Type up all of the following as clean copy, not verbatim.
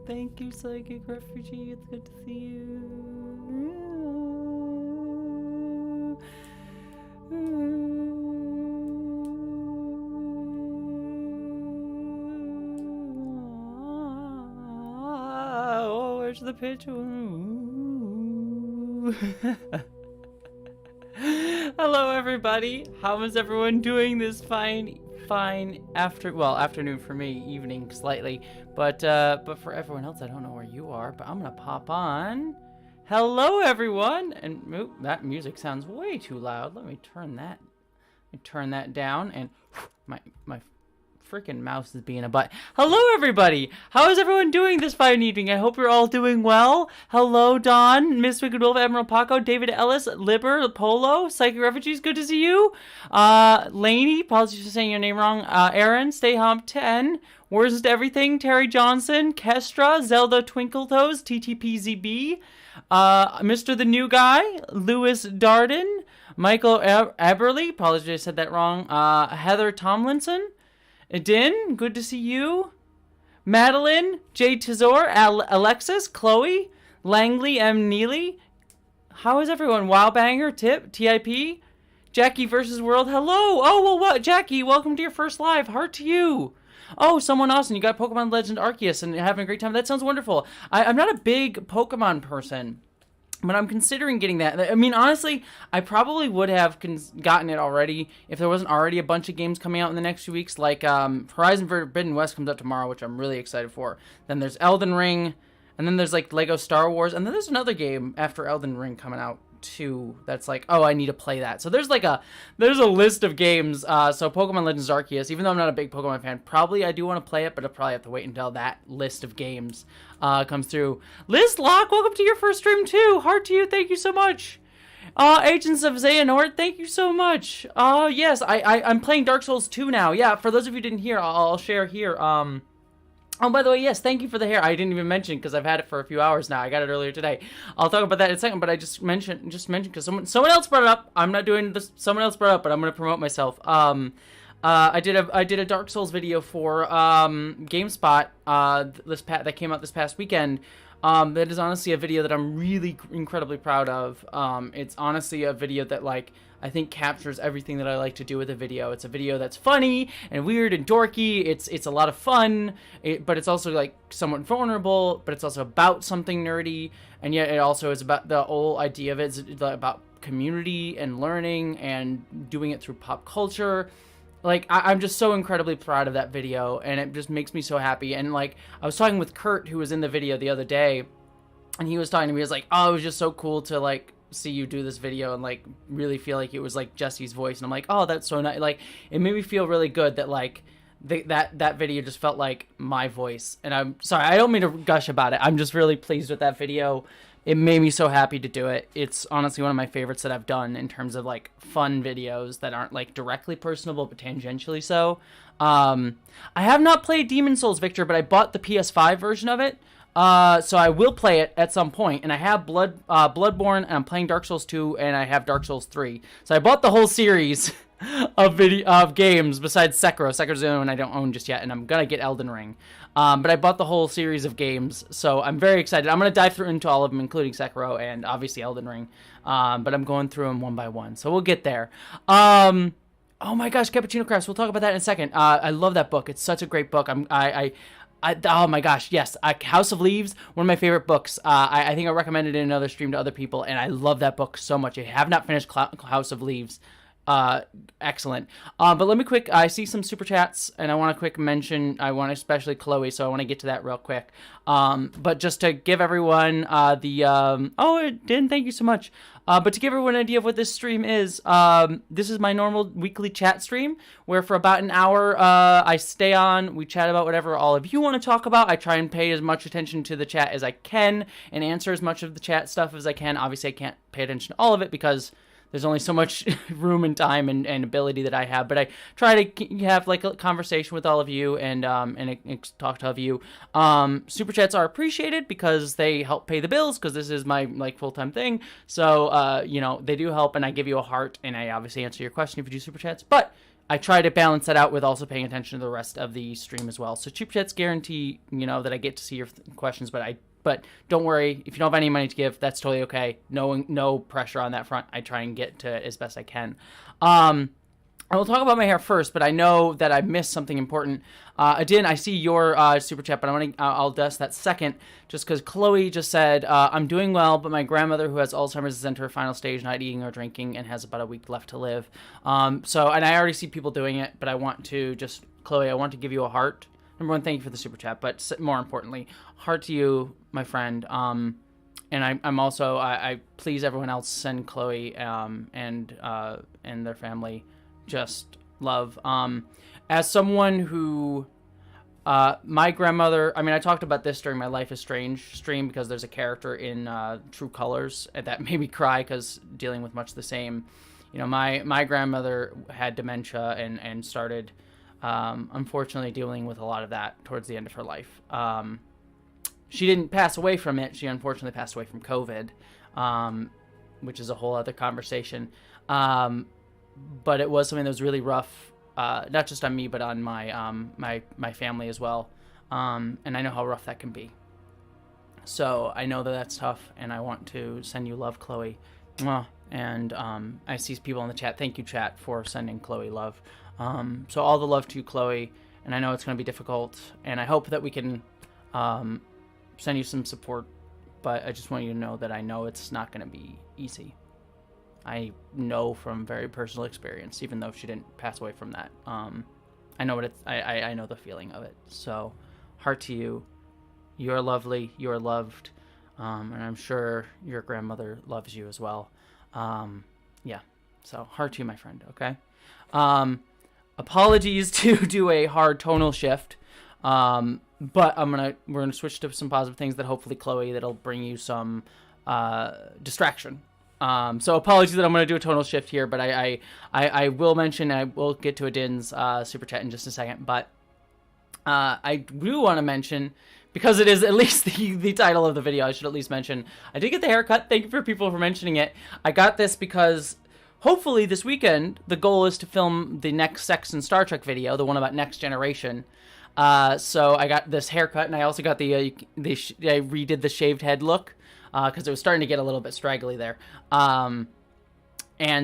Thank you, Psychic Refugee. It's good to see you. Oh, where's the picture? Hello, everybody. How is everyone doing this fine afternoon for me, evening slightly, but for everyone else, I don't know where you are, but I'm gonna pop on. Hello, everyone, and that music sounds way too loud. Let me turn that down, and my freaking mouse is being a butt. Hello, everybody. How is everyone doing this fine evening? I hope you're all doing well. Hello, Don, Miss Wicked Wolf, Admiral Paco, David Ellis, Liber, Polo, Psychic Refugees. Good to see you. Laney, apologies for saying your name wrong. Aaron, Stay Hump 10. Worst Everything, Terry Johnson, Kestra, Zelda Twinkletoes, TTPZB, Mr. the New Guy, Lewis Darden, Michael Eberly, apologies I said that wrong. Heather Tomlinson. Din, good to see you. Madeline, Jay Tizor, Alexis, Chloe, Langley, M. Neely. How is everyone? Wowbanger, Tip, TIP, Jackie versus World. Hello. Oh, well, what? Jackie, welcome to your first live. Heart to you. Oh, someone awesome. You got Pokemon Legend Arceus and having a great time. That sounds wonderful. I'm not a big Pokemon person, but I'm considering getting that. I mean, honestly, I probably would have gotten it already if there wasn't already a bunch of games coming out in the next few weeks. Like Horizon Forbidden West comes out tomorrow, which I'm really excited for. Then there's Elden Ring, and then there's like Lego Star Wars, and then there's another game after Elden Ring coming out too. That's like, oh, I need to play that. So there's a list of games. So Pokemon Legends Arceus, even though I'm not a big Pokemon fan, probably I do want to play it, but I'll probably have to wait until that list of games comes through. Liz Locke, welcome to your first stream too. Heart to you, thank you so much. Agents of Xehanort, thank you so much. Yes, I'm playing Dark Souls 2 now. Yeah, for those of you who didn't hear, I'll share here. Oh, by the way, yes, thank you for the hair. I didn't even mention because I've had it for a few hours now. I got it earlier today. I'll talk about that in a second, but I just mentioned because someone else brought it up. I'm not doing this. Someone else brought it up, but I'm going to promote myself. I did a Dark Souls video for GameSpot that came out this past weekend. That is honestly a video that I'm really incredibly proud of. It's honestly a video that I think captures everything that I like to do with a video. It's a video that's funny and weird and dorky. It's a lot of fun, but it's also somewhat vulnerable, but it's also about something nerdy, and yet it also is about the whole idea of it is about community and learning and doing it through pop culture. I'm just so incredibly proud of that video, and it just makes me so happy. And I was talking with Kurt, who was in the video the other day, and he was talking to me. He was like, "Oh, it was just so cool to see you do this video and really feel like it was Jessie's voice." And I'm like, "Oh, that's so nice." It made me feel really good that that video just felt like my voice. And I'm sorry, I don't mean to gush about it. I'm just really pleased with that video. It made me so happy to do it. It's honestly one of my favorites that I've done in terms of fun videos that aren't directly personable but tangentially so. I have not played Demon's Souls, Victor, but I bought the PS5 version of it. So I will play it at some point, and I have Bloodborne, and I'm playing Dark Souls 2, and I have Dark Souls 3. So I bought the whole series of games besides Sekiro. Sekiro's the only one I don't own just yet, and I'm gonna get Elden Ring. But I bought the whole series of games, so I'm very excited. I'm gonna dive through into all of them, including Sekiro and obviously Elden Ring. But I'm going through them one by one, so we'll get there. Oh my gosh, Cappuccino Crafts. We'll talk about that in a second. I love that book. It's such a great book. Oh my gosh, yes. House of Leaves, one of my favorite books. I think I recommended it in another stream to other people, and I love that book so much. If you have not finished House of Leaves, excellent. But let me I see some super chats, and I want to quick mention, I want especially Chloe, so I want to get to that real quick. But just to give everyone oh, Dan, thank you so much. But to give everyone an idea of what this stream is, this is my normal weekly chat stream, where for about an hour, I stay on, we chat about whatever all of you want to talk about. I try and pay as much attention to the chat as I can, and answer as much of the chat stuff as I can. Obviously, I can't pay attention to all of it, because there's only so much room and time and ability that I have, but I try to have a conversation with all of you and talk to all of you. Super chats are appreciated because they help pay the bills, because this is my full-time thing. So they do help, and I give you a heart, and I obviously answer your question if you do super chats. But I try to balance that out with also paying attention to the rest of the stream as well. So Cheap Chats guarantee, that I get to see your questions, but don't worry, if you don't have any money to give, that's totally okay. No pressure on that front. I try and get to it as best I can. I will talk about my hair first, but I know that I missed something important. Adin, I see your super chat, but I'll address that second, just because Chloe just said, I'm doing well, but my grandmother who has Alzheimer's is into her final stage, not eating or drinking, and has about a week left to live. And I already see people doing it, but I want to Chloe, I want to give you a heart. Number one, thank you for the super chat, but more importantly, heart to you, my friend. And I'm also, I please everyone else send Chloe and their family just love. As someone who, my grandmother, I talked about this during my Life is Strange stream because there's a character in True Colors that made me cry because dealing with much the same. My grandmother had dementia and started, unfortunately, dealing with a lot of that towards the end of her life. She didn't pass away from it. She unfortunately passed away from COVID, which is a whole other conversation. But it was something that was really rough, not just on me, but on my family as well. And I know how rough that can be. So I know that that's tough, and I want to send you love, Chloe. And I see people in the chat. Thank you, chat, for sending Chloe love. So all the love to you, Chloe. And I know it's going to be difficult, and I hope that we can send you some support. But I just want you to know that I know it's not going to be easy. I know from very personal experience, even though she didn't pass away from that. I know what it's. I know the feeling of it. So, heart to you. You are lovely. You are loved, and I'm sure your grandmother loves you as well. Yeah. So, heart to you, my friend. Okay. Apologies to do a hard tonal shift, but we're gonna switch to some positive things that hopefully, Chloe, that'll bring you some distraction. So apologies that I'm going to do a tonal shift here, but I will mention, I will get to Adin's super chat in just a second, but I do want to mention, because it is at least the title of the video, I should at least mention, I did get the haircut. Thank you for people for mentioning it. I got this because hopefully this weekend, the goal is to film the next Sex and Star Trek video, the one about Next Generation. So I got this haircut, and I also got I redid the shaved head look. Because it was starting to get a little bit straggly there. And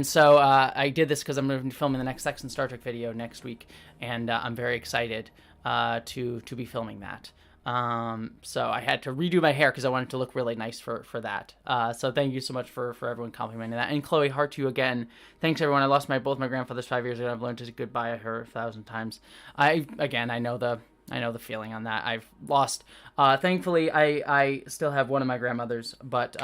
so I did this because I'm going to be filming the next Sex and Star Trek video next week. And I'm very excited to be filming that. So I had to redo my hair because I wanted to look really nice for that. So thank you so much for everyone complimenting that. And Chloe, heart to you again. Thanks, everyone. I lost both my grandfathers 5 years ago. I've learned to say goodbye to her 1,000 times. I know the feeling on that. I've lost, thankfully I still have one of my grandmothers, but,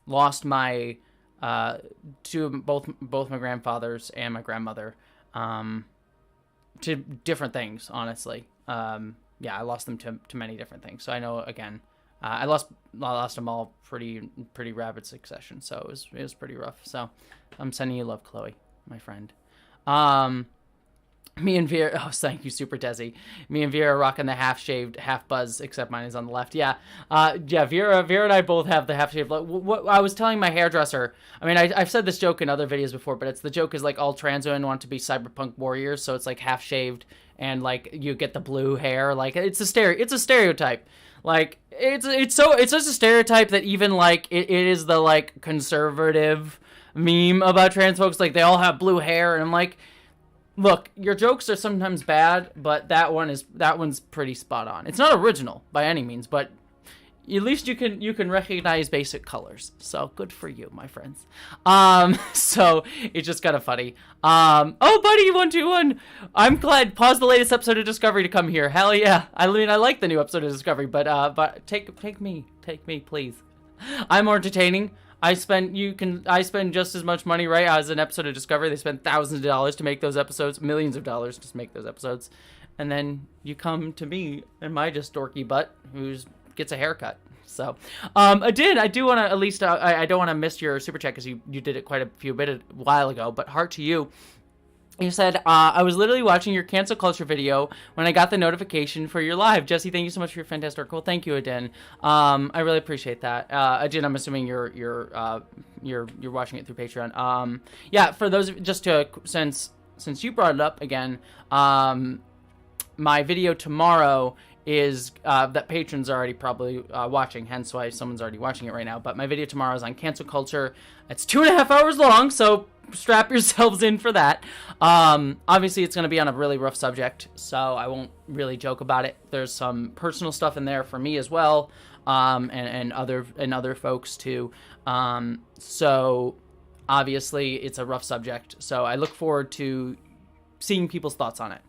lost my, both my grandfathers and my grandmother, to different things, honestly. I lost them to many different things. So I know, again, I lost them all pretty rapid succession. So it was pretty rough. So I'm sending you love, Chloe, my friend. Me and Vera, thank you, Super Desi. Me and Vera are rocking the half-shaved, half-buzz, except mine is on the left. Yeah, Vera and I both have the half-shaved. What I was telling my hairdresser, I've said this joke in other videos before, but the joke is like all trans women want to be cyberpunk warriors, so it's like half-shaved, and like you get the blue hair. Like it's a stereotype. Like it's such a stereotype that even like it is the like conservative meme about trans folks. Like they all have blue hair, and I'm like, look, your jokes are sometimes bad, but that one's pretty spot on. It's not original by any means, but at least you can recognize basic colors. So good for you, my friends. So it's just kind of funny. Oh, buddy, 121. I'm glad. Pause the latest episode of Discovery to come here. Hell yeah. I like the new episode of Discovery, but take me, please. I'm more entertaining. I spend just as much money, right, as an episode of Discovery. They spend thousands of dollars to make those episodes, millions of dollars to make those episodes. And then you come to me and my just dorky butt who gets a haircut. So, I do want to at least, I don't want to miss your super chat because you did it quite a while ago, but heart to you. You said, I was literally watching your cancel culture video when I got the notification for your live. Jessie, thank you so much for your fantastic article. Thank you, Adin. I really appreciate that. Adin, I'm assuming you're watching it through Patreon. Yeah, for those, since since you brought it up again, my video tomorrow is that patrons are already probably watching, hence why someone's already watching it right now. But my video tomorrow is on cancel culture. It's 2.5 hours long, so strap yourselves in for that. Obviously, it's going to be on a really rough subject, so I won't really joke about it. There's some personal stuff in there for me as well, and other folks too. So obviously, it's a rough subject. So I look forward to seeing people's thoughts on it.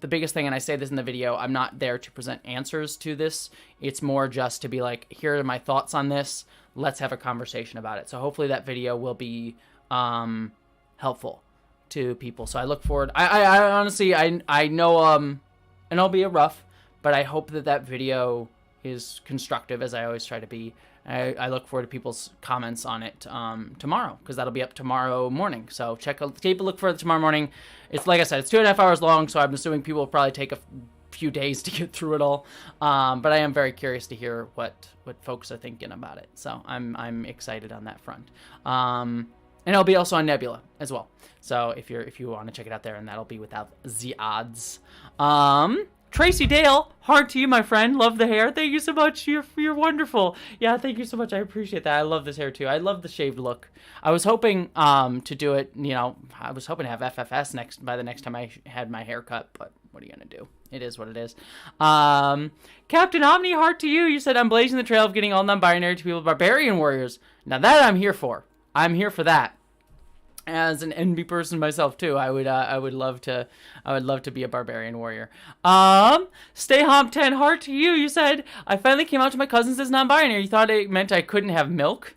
The biggest thing, and I say this in the video, I'm not there to present answers to this. It's more just to be like, here are my thoughts on this. Let's have a conversation about it. So hopefully that video will be helpful to people. So I look forward. I honestly, I know, and I'll be a rough, but I hope that video is constructive, as I always try to be. I look forward to people's comments on it tomorrow, because that'll be up tomorrow morning. So keep a look for it tomorrow morning. It's like I said, it's 2.5 hours long, so I'm assuming people will probably take a few days to get through it all. But I am very curious to hear what folks are thinking about it. So I'm excited on that front. And it'll be also on Nebula as well. So if you want to check it out there, and that'll be without the odds. Tracy Dale, heart to you, my friend. Love the hair. Thank you so much. You're wonderful. Yeah, thank you so much. I appreciate that. I love this hair too. I love the shaved look. I was hoping to do it, I was hoping to have FFS by the next time I had my hair cut, but what are you going to do? It is what it is. Captain Omni, heart to you. You said, I'm blazing the trail of getting all non-binary to people barbarian warriors. Now that I'm here for. I'm here for that. As an NB person myself too, I would love to be a barbarian warrior. Stay Hom 10, heart to you. You said, I finally came out to my cousins as non-binary. You thought it meant I couldn't have milk?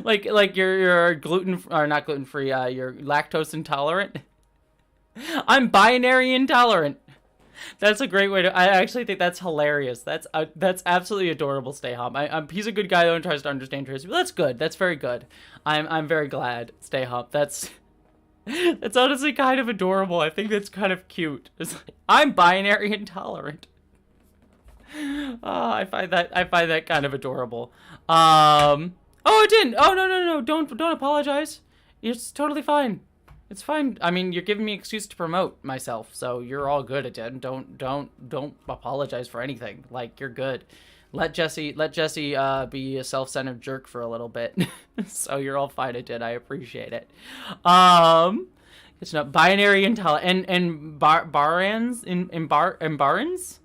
like you're gluten, or not gluten free, you're lactose intolerant. I'm binary intolerant. That's a great way to. I actually think that's hilarious. That's absolutely adorable. Stay Hum. He's a good guy though and tries to understand Tracy. That's good. That's very good. I'm very glad. Stay Hum. That's honestly kind of adorable. I think that's kind of cute. It's like, I'm binary intolerant. I find that kind of adorable. Oh, it didn't. Oh no. Don't apologize. It's totally fine. It's fine. I mean, you're giving me an excuse to promote myself, so you're all good at it. Don't apologize for anything. Like, you're good. Let Jessie be a self-centered jerk for a little bit. So you're all fine at it. I appreciate it. It's not binary intelligent and barans in barons.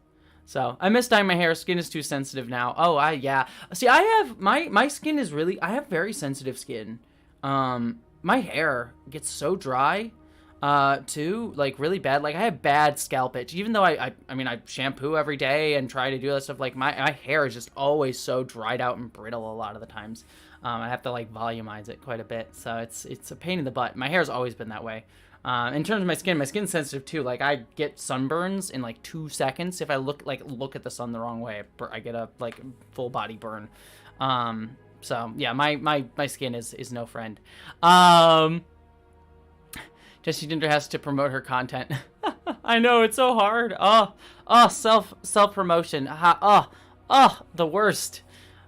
So I miss dyeing my hair. Skin is too sensitive now. Oh, yeah. See, I have my skin is really. I have very sensitive skin. My hair gets so dry, too, like really bad. Like I have bad scalp itch, even though I shampoo every day and try to do that stuff. Like my hair is just always so dried out and brittle a lot of the times. I have to like volumize it quite a bit, so it's a pain in the butt. My hair's always been that way. In terms of my skin's sensitive too. Like I get sunburns in like 2 seconds if I look at the sun the wrong way. I get a like full body burn. So yeah, my skin is no friend. Jessie Dinder has to promote her content. I know, it's so hard. Self promotion. The worst.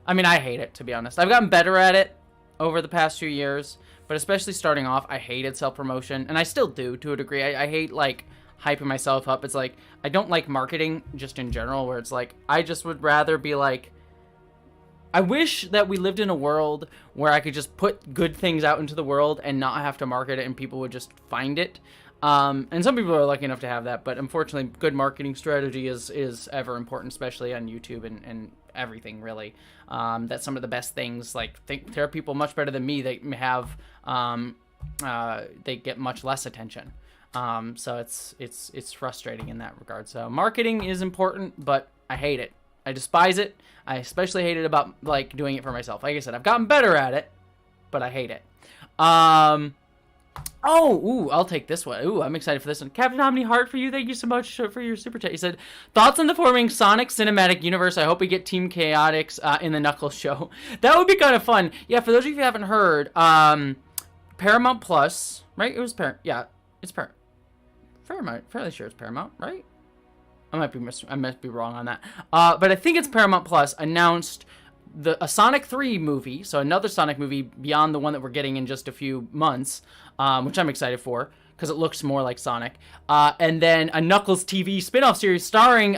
I mean, I hate it, to be honest. I've gotten better at it over the past few years, but especially starting off, I hated self promotion, and I still do to a degree. I hate like hyping myself up. It's like I don't like marketing just in general, where it's like I just would rather be like. I wish that we lived in a world where I could just put good things out into the world and not have to market it and people would just find it. And some people are lucky enough to have that, but unfortunately, good marketing strategy is ever important, especially on YouTube and everything, really. That's some of the best things. Like, there are people much better than me that have, they get much less attention. So it's frustrating in that regard. So marketing is important, but I hate it. I despise it. I especially hate it about, like, doing it for myself. Like I said, I've gotten better at it, but I hate it. I'll take this one. Ooh, I'm excited for this one. Captain Omni, heart for you. Thank you so much for your super chat. He said, thoughts on the forming Sonic Cinematic Universe. I hope we get Team Chaotix in the Knuckles show. That would be kind of fun. Yeah, for those of you who haven't heard, Paramount Plus, right? It was it's Paramount. Fairly sure it's Paramount, right? I might be wrong on that. But I think it's Paramount Plus announced a Sonic 3 movie, so another Sonic movie beyond the one that we're getting in just a few months, which I'm excited for because it looks more like Sonic. And then a Knuckles TV spin-off series starring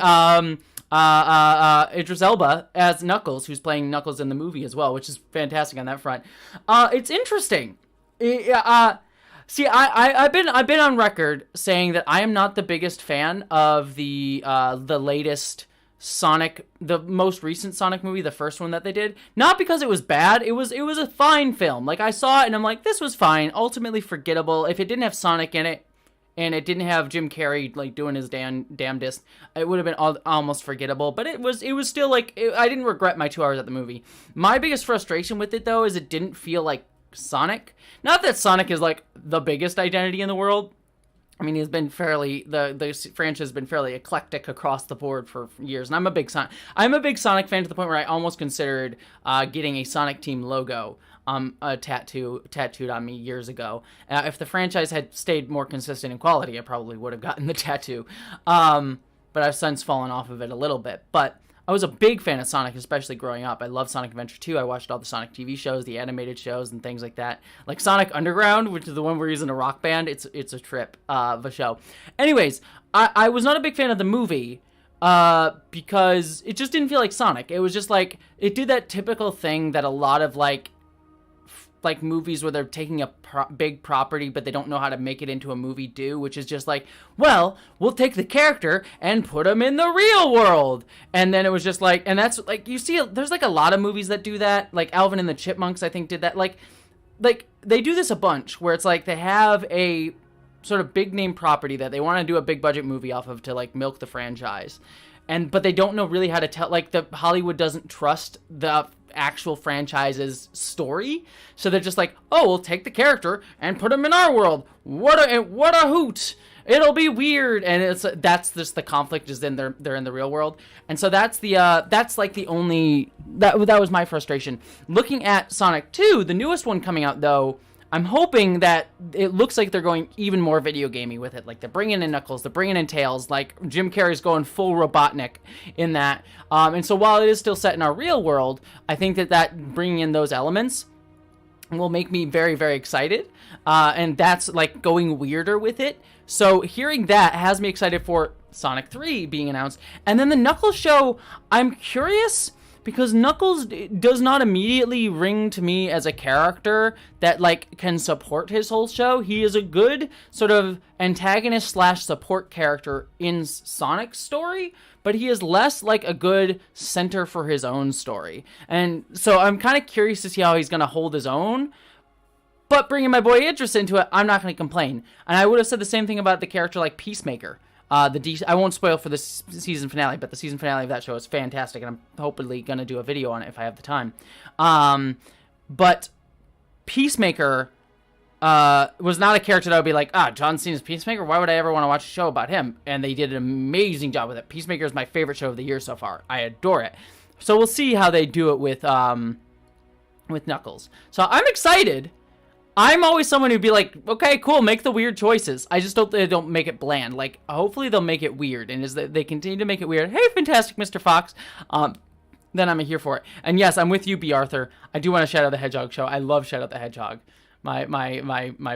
Idris Elba as Knuckles, who's playing Knuckles in the movie as well, which is fantastic on that front. It's interesting. See, I've been on record saying that I am not the biggest fan of the latest Sonic, the most recent Sonic movie, the first one that they did. Not because it was bad. It was a fine film. Like, I saw it and I'm like, this was fine. Ultimately forgettable. If it didn't have Sonic in it, and it didn't have Jim Carrey like doing his damnedest, it would have been almost forgettable. But it was still like, I didn't regret my 2 hours at the movie. My biggest frustration with it though is it didn't feel like Sonic. Not that Sonic is like the biggest identity in the world. I mean, he's been fairly, the franchise has been fairly eclectic across the board for years, and I'm a big Sonic fan to the point where I almost considered getting a Sonic Team logo tattooed on me years ago. If the franchise had stayed more consistent in quality, I probably would have gotten the tattoo. But I've since fallen off of it a little bit. But I was a big fan of Sonic, especially growing up. I love Sonic Adventure 2. I watched all the Sonic TV shows, the animated shows, and things like that. Like Sonic Underground, which is the one where he's in a rock band. It's a trip of a show. Anyways, I was not a big fan of the movie because it just didn't feel like Sonic. It was just like, it did that typical thing that a lot of like movies where they're taking a big property but they don't know how to make it into a movie do, which is just like, well, we'll take the character and put him in the real world. And then it was just like, and that's like, you see, there's like a lot of movies that do that. Like Alvin and the Chipmunks, I think, did that. Like they do this a bunch where it's like they have a sort of big name property that they want to do a big budget movie off of to like milk the franchise. But they don't know really how to tell, like the Hollywood doesn't trust the actual franchise's story, so they're just like, oh, we'll take the character and put him in our world. What a hoot! It'll be weird, and that's just the conflict is then they're in the real world, and so that's like the only that was my frustration. Looking at Sonic 2, the newest one coming out though, I'm hoping that it looks like they're going even more video gamey with it. Like they're bringing in Knuckles, they're bringing in Tails. Like Jim Carrey's going full Robotnik in that. And so while it is still set in our real world, I think that bringing in those elements will make me very, very excited. And that's like going weirder with it. So hearing that has me excited for Sonic 3 being announced. And then the Knuckles show, I'm curious, because Knuckles does not immediately ring to me as a character that like can support his whole show. He is a good sort of antagonist / support character in Sonic's story, but he is less like a good center for his own story. And so I'm kind of curious to see how he's going to hold his own. But bringing my boy Idris into it, I'm not going to complain. And I would have said the same thing about the character like Peacemaker. I won't spoil for the season finale, but the season finale of that show is fantastic, and I'm hopefully going to do a video on it if I have the time. But Peacemaker was not a character that I would be like, John Cena's Peacemaker? Why would I ever want to watch a show about him? And they did an amazing job with it. Peacemaker is my favorite show of the year so far. I adore it. So we'll see how they do it with Knuckles. So I'm excited. I'm always someone who'd be like, okay, cool, make the weird choices. I just hope they don't make it bland. Like, hopefully they'll make it weird. And as they continue to make it weird, hey, fantastic, Mr. Fox, then I'm here for it. And yes, I'm with you, B. Arthur. I do want to shout out the Hedgehog show. I love Shout Out the Hedgehog. My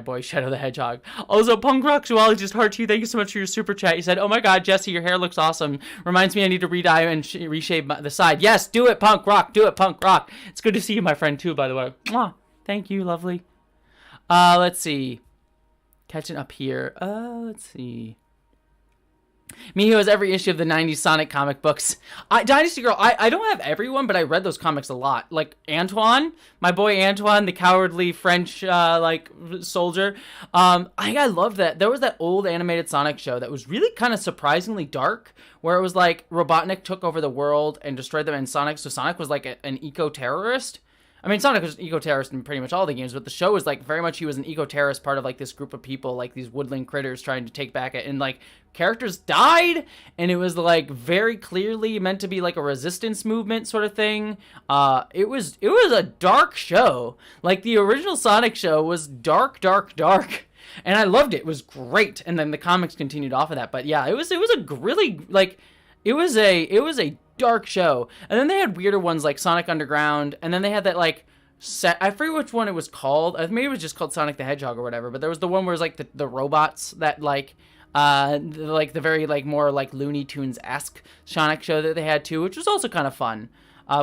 boy, Shadow the Hedgehog. Also, Punk Rock Zoologist just heart to you. Thank you so much for your super chat. You said, oh my god, Jessie, your hair looks awesome. Reminds me I need to re-dye and reshave the side. Yes, do it, Punk Rock. Do it, Punk Rock. It's good to see you, my friend, too, by the way. Mwah. Thank you, lovely. Let's see. Catching up here. Let's see. Me who has every issue of the 90s Sonic comic books. Dynasty Girl, I don't have everyone, but I read those comics a lot. Like Antoine, my boy Antoine, the cowardly French, soldier. I love that. There was that old animated Sonic show that was really kind of surprisingly dark, where it was like Robotnik took over the world and destroyed them, and Sonic was like an eco-terrorist. I mean, Sonic was an eco-terrorist in pretty much all the games, but the show was like very much he was an eco-terrorist, part of like this group of people, like these woodland critters trying to take back it, and like characters died, and it was like very clearly meant to be like a resistance movement sort of thing. It was a dark show. Like the original Sonic show was dark, and I loved it. It was great, and then the comics continued off of that. But yeah, it was a really like it was a dark show. And then they had weirder ones like Sonic Underground, and then they had that like I forget which one it was called. Maybe it was just called Sonic the Hedgehog or whatever. But there was the one where it was like the robots that like the very like more like Looney Tunes-esque Sonic show that they had too, which was also kind of fun.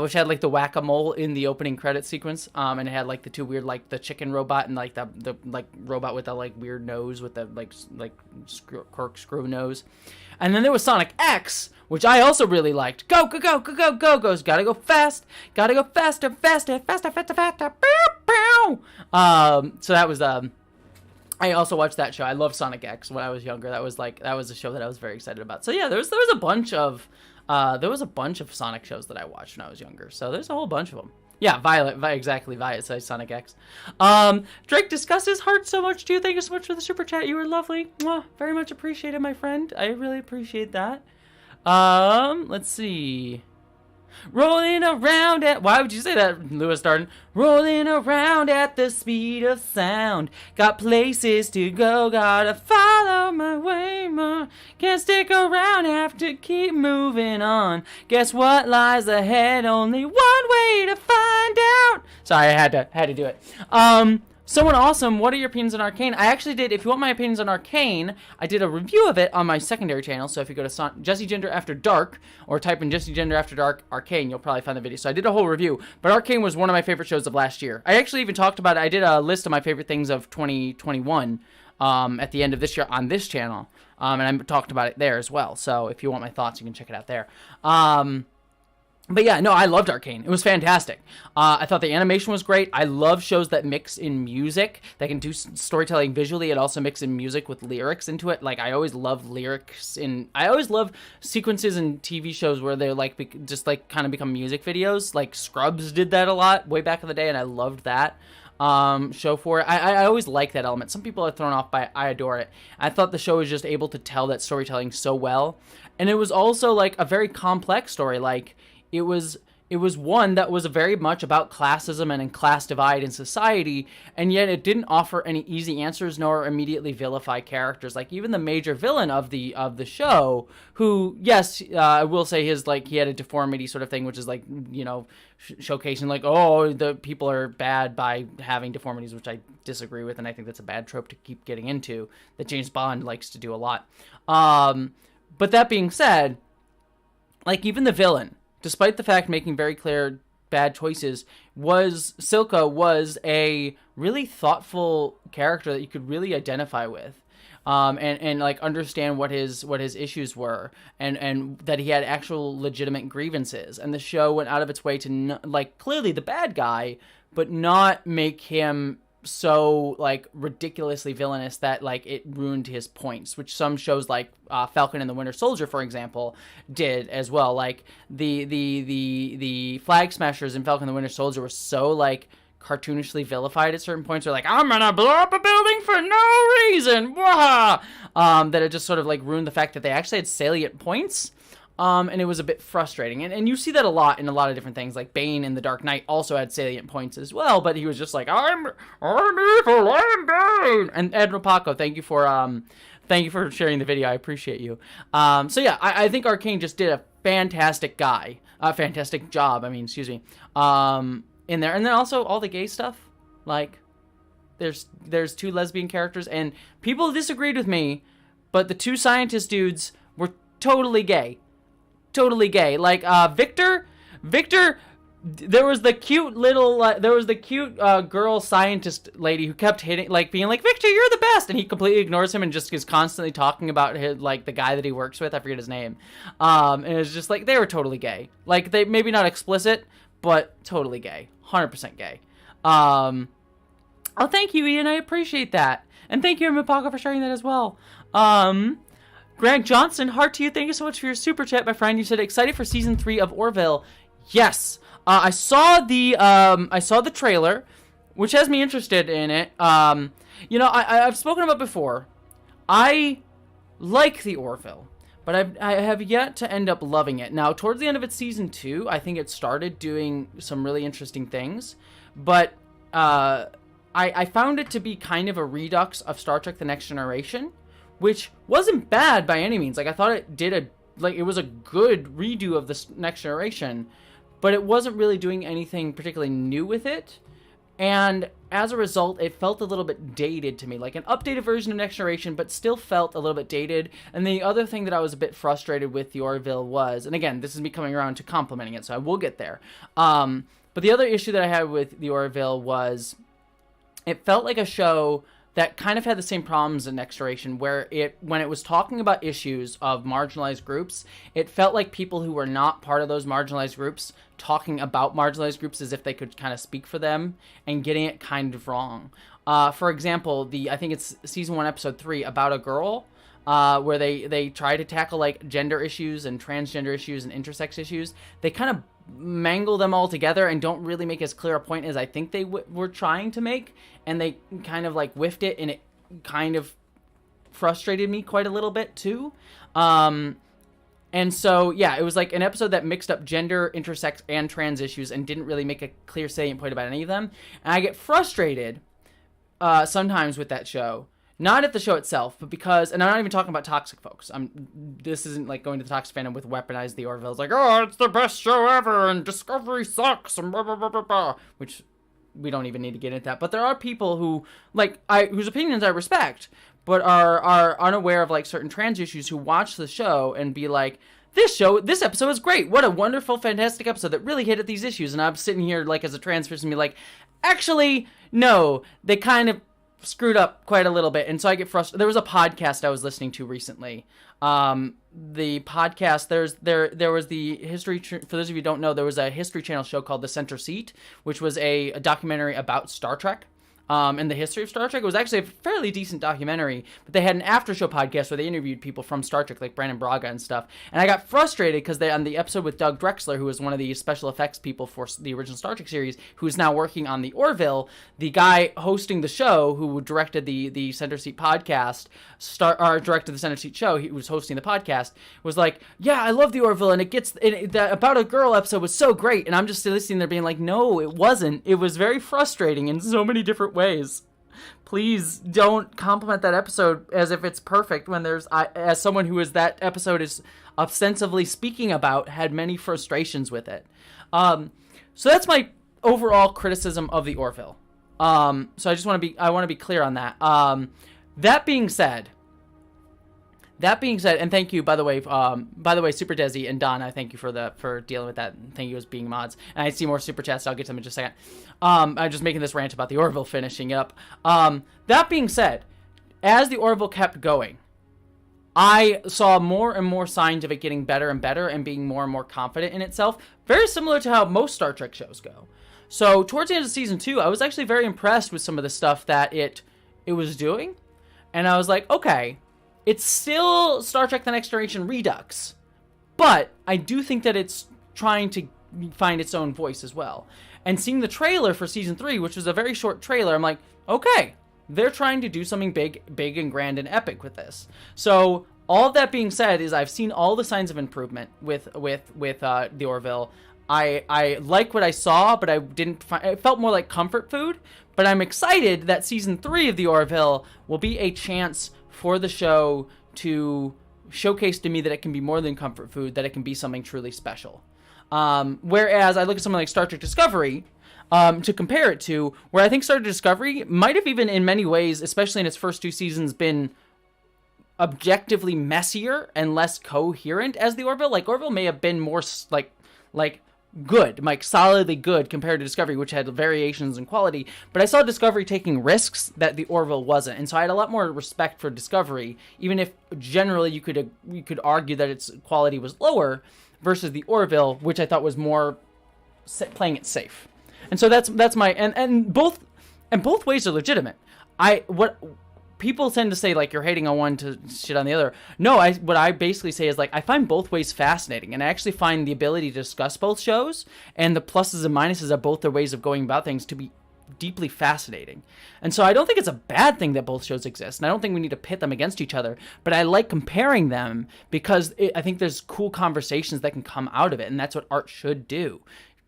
Which had like the whack-a-mole in the opening credit sequence, and it had like the two weird like the chicken robot and like the like robot with the like weird nose with the like corkscrew nose, and then there was Sonic X, which I also really liked. Go go go go go go goes, gotta go fast, gotta go faster faster faster faster faster. So that was I also watched that show. I loved Sonic X when I was younger. That was a show that I was very excited about. So yeah, there was a bunch of Sonic shows that I watched when I was younger. So there's a whole bunch of them. Yeah, Violet says Sonic X. Drake discussed his heart so much too. Thank you so much for the super chat. You were lovely. Mwah, very much appreciated, my friend. I really appreciate that. Let's see. Rolling around at... Why would you say that, Lewis Darden? Rolling around at the speed of sound. Got places to go, gotta follow my way more. Can't stick around, have to keep moving on. Guess what lies ahead? Only one way to find out. Sorry, I had to do it. Someone awesome, what are your opinions on Arcane? I actually did, if you want my opinions on Arcane, I did a review of it on my secondary channel, so if you go to Jessie Gender After Dark, or type in Jessie Gender After Dark Arcane, you'll probably find the video. So I did a whole review, but Arcane was one of my favorite shows of last year. I actually even talked about it, I did a list of my favorite things of 2021 at the end of this year on this channel, and I talked about it there as well, so if you want my thoughts, you can check it out there. But yeah, no, I loved Arcane. It was fantastic. I thought the animation was great. I love shows that mix in music, that can do storytelling visually and also mix in music with lyrics into it. Like, I always love lyrics I always love sequences in TV shows where they're like, just like kind of become music videos. Like Scrubs did that a lot way back in the day, and I loved that show for it. I always like that element. Some people are thrown off by it. I adore it. I thought the show was just able to tell that storytelling so well. And it was also like a very complex story. Like, it was one that was very much about classism and class divide in society, and yet it didn't offer any easy answers nor immediately vilify characters. Like, even the major villain of the show, who, yes, I will say he had a deformity sort of thing, which is like, you know, showcasing like, oh, the people are bad by having deformities, which I disagree with, and I think that's a bad trope to keep getting into, that James Bond likes to do a lot. But that being said, like, even the villain, despite the fact making very clear bad choices, Silka was a really thoughtful character that you could really identify with, and like understand what his issues were, and that he had actual legitimate grievances. And the show went out of its way to like clearly the bad guy, but not make him so like ridiculously villainous that like it ruined his points, which some shows like Falcon and the Winter Soldier, for example, did as well. Like the Flag Smashers in Falcon and the Winter Soldier were so like cartoonishly vilified at certain points. They're like, I'm gonna blow up a building for no reason, that it just sort of like ruined the fact that they actually had salient points. And it was a bit frustrating. And you see that a lot in a lot of different things. Like Bane in The Dark Knight also had salient points as well, but he was just like, I'm evil, I'm Bane! And Admiral Paco, thank you for sharing the video. I appreciate you. So yeah, I think Arcane just did a fantastic job, in there. And then also all the gay stuff. Like, there's two lesbian characters, and people disagreed with me, but the two scientist dudes were totally gay. Totally gay. Like, Victor, there was the cute girl scientist lady who kept hitting, like, being like, Victor, you're the best, and he completely ignores him and just is constantly talking about his, like, the guy that he works with. I forget his name. And it's just like, they were totally gay. Like, they maybe not explicit, but totally gay. 100% gay. Oh, thank you, Ian. I appreciate that. And thank you, Mipaka, for sharing that as well. Greg Johnson, heart to you. Thank you so much for your super chat, my friend. You said excited for season 3 of Orville. Yes, I saw the trailer, which has me interested in it. You know, I've spoken about before. I like the Orville, but I have yet to end up loving it. Now, towards the end of its season 2, I think it started doing some really interesting things, but I found it to be kind of a redux of Star Trek: The Next Generation, which wasn't bad by any means. Like, I thought it did a it was a good redo of this Next Generation, but it wasn't really doing anything particularly new with it. And as a result, it felt a little bit dated to me, like an updated version of Next Generation, but still felt a little bit dated. And the other thing that I was a bit frustrated with the Orville was, and again, this is me coming around to complimenting it, so I will get there. But the other issue that I had with the Orville was it felt like a show that kind of had the same problems in Next Generation, where when it was talking about issues of marginalized groups, it felt like people who were not part of those marginalized groups talking about marginalized groups as if they could kind of speak for them and getting it kind of wrong. For example, I think it's season 1, episode 3, About a Girl, where they try to tackle like gender issues and transgender issues and intersex issues. They kind of mangle them all together and don't really make as clear a point as I think they were trying to make, and they kind of like whiffed it, and it kind of frustrated me quite a little bit too. And so yeah, it was like an episode that mixed up gender, intersex, and trans issues and didn't really make a clear salient point about any of them. And I get frustrated sometimes with that show. Not at the show itself, but because, and I'm not even talking about toxic folks. This isn't like going to the toxic fandom with weaponize the Orville. It's like, oh, it's the best show ever, and Discovery sucks, and blah, blah, blah, blah, blah. Which we don't even need to get into that. But there are people who, whose opinions I respect, but are unaware of like certain trans issues who watch the show and be like, this episode is great. What a wonderful, fantastic episode that really hit at these issues. And I'm sitting here like as a trans person, be like, actually, no, they kind of screwed up quite a little bit, and so I get frustrated. There was a podcast I was listening to recently. The podcast, there was the history. For those of you who don't know, there was a History Channel show called The Center Seat, which was a documentary about Star Trek. And the history of Star Trek. It was actually a fairly decent documentary, but they had an after show podcast where they interviewed people from Star Trek, like Brandon Braga and stuff. And I got frustrated because on the episode with Doug Drexler, who was one of the special effects people for the original Star Trek series, who's now working on the Orville, the guy hosting the show, who directed the Center Seat podcast, directed the Center Seat show, he was hosting the podcast, was like, yeah, I love the Orville, and the About a Girl episode was so great. And I'm just listening there being like, no, it wasn't. It was very frustrating in so many different ways. Please don't compliment that episode as if it's perfect when as someone who is that episode is ostensibly speaking about, had many frustrations with it. So that's my overall criticism of the Orville. So I want to be clear on that. That being said, and thank you, by the way, Super Desi and Don, I thank you for dealing with that. Thank you as being mods. And I see more super chats, so I'll get to them in just a second. I'm just making this rant about the Orville finishing up. That being said, as the Orville kept going, I saw more and more signs of it getting better and better and being more and more confident in itself. Very similar to how most Star Trek shows go. So towards the end of season 2, I was actually very impressed with some of the stuff that it was doing. And I was like, okay, it's still Star Trek The Next Generation Redux, but I do think that it's trying to find its own voice as well. And seeing the trailer for season 3, which was a very short trailer, I'm like, okay, they're trying to do something big and grand and epic with this. So all of that being said, is I've seen all the signs of improvement with the Orville. I like what I saw, but I didn't find it felt more like comfort food. But I'm excited that season 3 of the Orville will be a chance for the show to showcase to me that it can be more than comfort food, that it can be something truly special. Whereas I look at something like Star Trek Discovery, to compare it to, where I think Star Trek Discovery might have even in many ways, especially in its first 2 seasons, been objectively messier and less coherent as the Orville. Like, Orville may have been more like good, like solidly good compared to Discovery, which had variations in quality, but I saw Discovery taking risks that the Orville wasn't, and so I had a lot more respect for Discovery, even if generally you could argue that its quality was lower versus the Orville, which I thought was more playing it safe. And so that's my and both ways are legitimate. What people tend to say, like, you're hating on one to shit on the other. No, what I basically say is, like, I find both ways fascinating, and I actually find the ability to discuss both shows and the pluses and minuses of both their ways of going about things to be deeply fascinating. And so I don't think it's a bad thing that both shows exist, and I don't think we need to pit them against each other, but I like comparing them because I think there's cool conversations that can come out of it, and that's what art should do.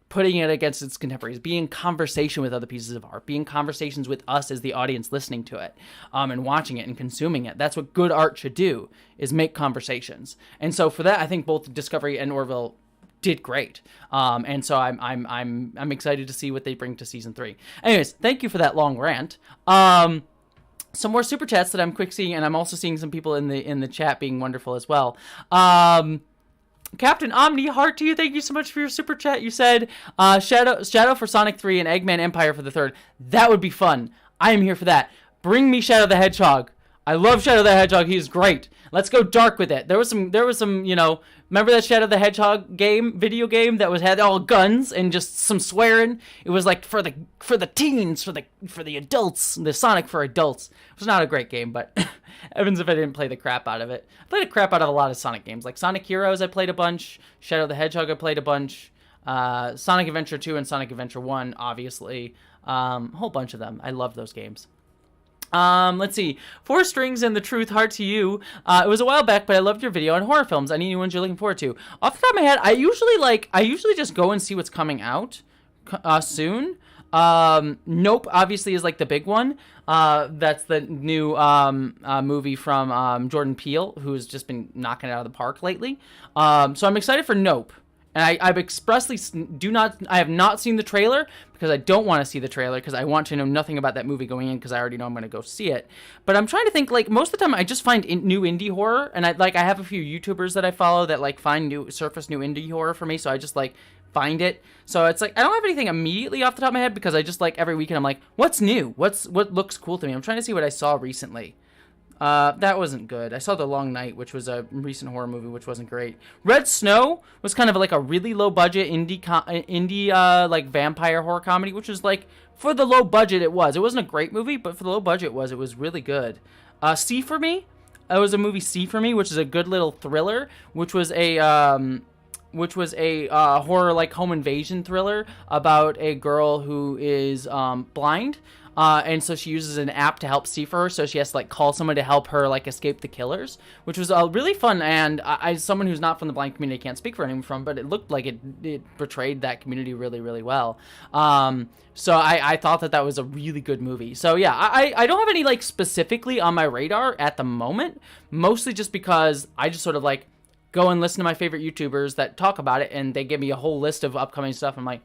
putting it against its contemporaries, be in conversation with other pieces of art, be in conversations with us as the audience listening to it, and watching it and consuming it. That's what good art should do, is make conversations. And so for that, I think both Discovery and Orville did great. And so I'm excited to see what they bring to season 3. Anyways, thank you for that long rant. Some more super chats that I'm quick seeing, and I'm also seeing some people in the chat being wonderful as well. Captain Omni, heart to you. Thank you so much for your super chat. You said Shadow for Sonic 3 and Eggman Empire for the 3rd. That would be fun. I am here for that. Bring me Shadow the Hedgehog. I love Shadow the Hedgehog. He's great. Let's go dark with it. There was some, remember that Shadow the Hedgehog video game that had all guns and just some swearing? It was like for the teens, for the adults, the Sonic for adults. It was not a great game, but Evans, if I didn't play the crap out of it. I played the crap out of a lot of Sonic games, like Sonic Heroes I played a bunch, Shadow the Hedgehog I played a bunch, Sonic Adventure 2 and Sonic Adventure 1, obviously. A whole bunch of them. I love those games. Let's see. 4 Strings and the Truth, heart to you. It was a while back, but I loved your video on horror films. Any new ones you're looking forward to? Off the top of my head, I usually just go and see what's coming out soon. Nope, obviously, is like the big one. That's the new movie from Jordan Peele, who's just been knocking it out of the park lately. So I'm excited for Nope. And I've expressly I have not seen the trailer because I don't want to see the trailer because I want to know nothing about that movie going in because I already know I'm going to go see it. But I'm trying to think, like, most of the time I just find new indie horror, and I have a few YouTubers that I follow that like surface new indie horror for me, so I just like find it. So it's like I don't have anything immediately off the top of my head because I just like every weekend I'm like, what's new? What looks cool to me? I'm trying to see what I saw recently. That wasn't good. I saw The Long Night, which was a recent horror movie, which wasn't great. Red Snow was kind of like a really low budget indie like vampire horror comedy, which was like for the low budget it was. It wasn't a great movie, but for the low budget it was really good. See for Me, it was a movie See for Me, which is a good little thriller, which was a horror like home invasion thriller about a girl who is blind. And so she uses an app to help see for her, so she has to like call someone to help her like escape the killers, which was really fun. And I, as someone who's not from the blind community, can't speak for anyone from, but it looked like it portrayed that community really, really well. So I thought that was a really good movie. So yeah, I don't have any like specifically on my radar at the moment, mostly just because I just sort of like go and listen to my favorite YouTubers that talk about it, and they give me a whole list of upcoming stuff. I'm like,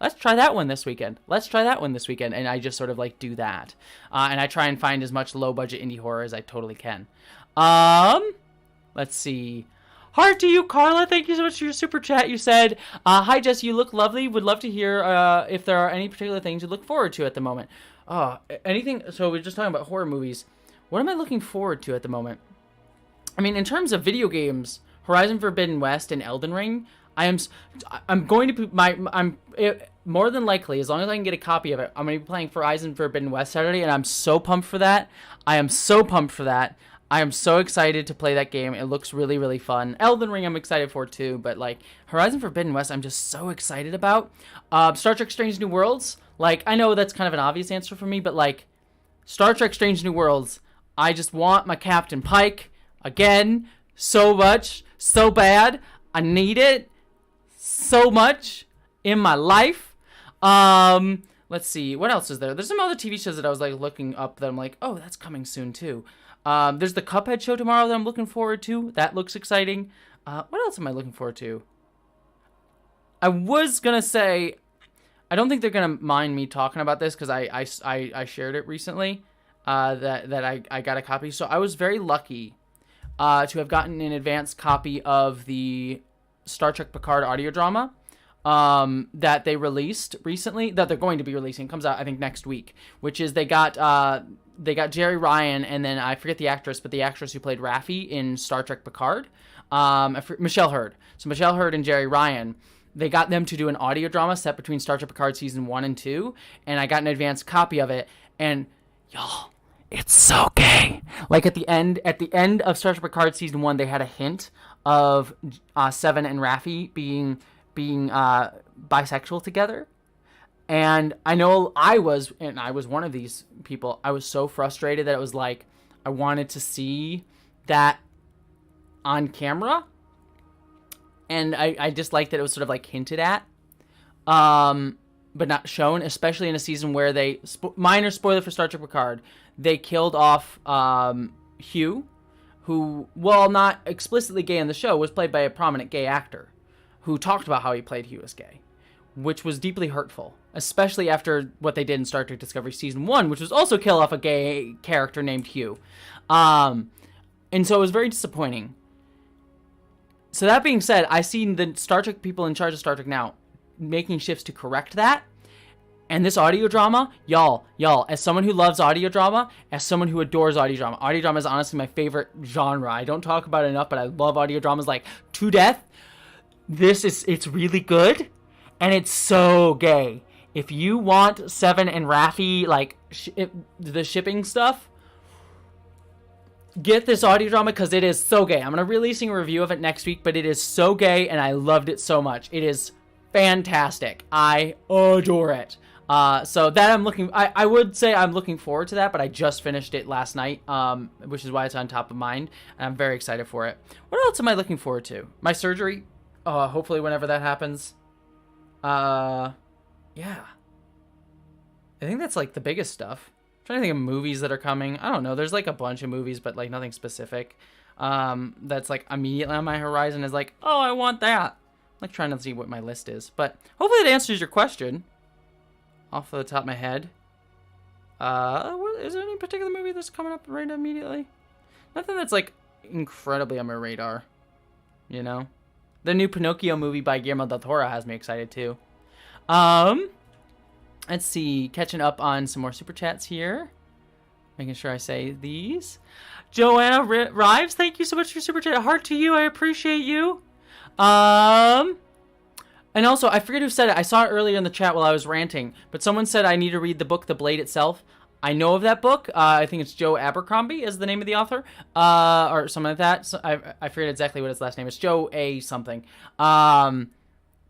let's try that one this weekend. And I just sort of like do that. And I try and find as much low budget indie horror as I totally can. Let's see. Heart to you, Carla. Thank you so much for your super chat. You said, hi, Jessie, you look lovely. Would love to hear if there are any particular things you look forward to at the moment. Anything. So we're just talking about horror movies. What am I looking forward to at the moment? I mean, in terms of video games, Horizon Forbidden West and Elden Ring, I'm going to put more than likely, as long as I can get a copy of it, I'm going to be playing Horizon Forbidden West Saturday, and I'm so pumped for that. I am so excited to play that game. It looks really, really fun. Elden Ring I'm excited for too, but like Horizon Forbidden West I'm just so excited about. Star Trek Strange New Worlds, like I know that's kind of an obvious answer for me, but like Star Trek Strange New Worlds, I just want my Captain Pike again so much, so bad. I need it so much in my life. Let's see, what else is there? There's some other TV shows that I was like looking up that I'm like, oh, that's coming soon too. There's the Cuphead show tomorrow that I'm looking forward to. That looks exciting. What else am I looking forward to? I was gonna say, I don't think they're gonna mind me talking about this because I shared it recently. That I got a copy. So I was very lucky to have gotten an advanced copy of the Star Trek Picard audio drama that they released recently, that they're going to be releasing. It comes out I think next week, which is they got Jerry Ryan, and then I forget the actress, but the actress who played Raffi in Star Trek Picard, Michelle Hurd. So Michelle Hurd and Jerry Ryan, they got them to do an audio drama set between Star Trek Picard season 1 and 2, and I got an advanced copy of it, and y'all, it's so gay. Like at the end of Star Trek Picard season 1, they had a hint of Seven and Raffi being bisexual together. And I know I was one of these people. I was so frustrated that it was like I wanted to see that on camera. And I just liked that it was sort of like hinted at. but not shown, especially in a season where they, minor spoiler for Star Trek Picard, they killed off Hugh, who, while not explicitly gay in the show, was played by a prominent gay actor who talked about how he played Hugh as gay, which was deeply hurtful, especially after what they did in Star Trek Discovery Season 1, which was also kill off a gay character named Hugh. And so it was very disappointing. So that being said, I seen the Star Trek people in charge of Star Trek now making shifts to correct that. And this audio drama, y'all, as someone who loves audio drama, as someone who adores audio drama is honestly my favorite genre. I don't talk about it enough, but I love audio dramas like to death. It's really good, and it's so gay. If you want Seven and Raffi, like, the shipping stuff, get this audio drama because it is so gay. I'm going to be releasing a review of it next week, but it is so gay, and I loved it so much. It is fantastic. I adore it. So that I would say I'm looking forward to that, but I just finished it last night, which is why it's on top of mind, and I'm very excited for it. What else am I looking forward to? My surgery, hopefully whenever that happens. Yeah. I think that's, like, the biggest stuff. I'm trying to think of movies that are coming. I don't know. There's, like, a bunch of movies, but, like, nothing specific. That's, like, immediately on my horizon is like, oh, I want that. I'm, like, trying to see what my list is. But hopefully that answers your question. Off the top of my head. Is there any particular movie that's coming up right immediately? Nothing that's, like, incredibly on my radar. You know? The new Pinocchio movie by Guillermo del Toro has me excited, too. Let's see. Catching up on some more Super Chats here. Making sure I say these. Joanna Rives, thank you so much for your Super Chat. Heart to you. I appreciate you. And also, I forget who said it. I saw it earlier in the chat while I was ranting, but someone said I need to read the book, The Blade Itself. I know of that book. I think it's Joe Abercrombie is the name of the author, or something like that. So I forget exactly what his last name is. Joe A. something.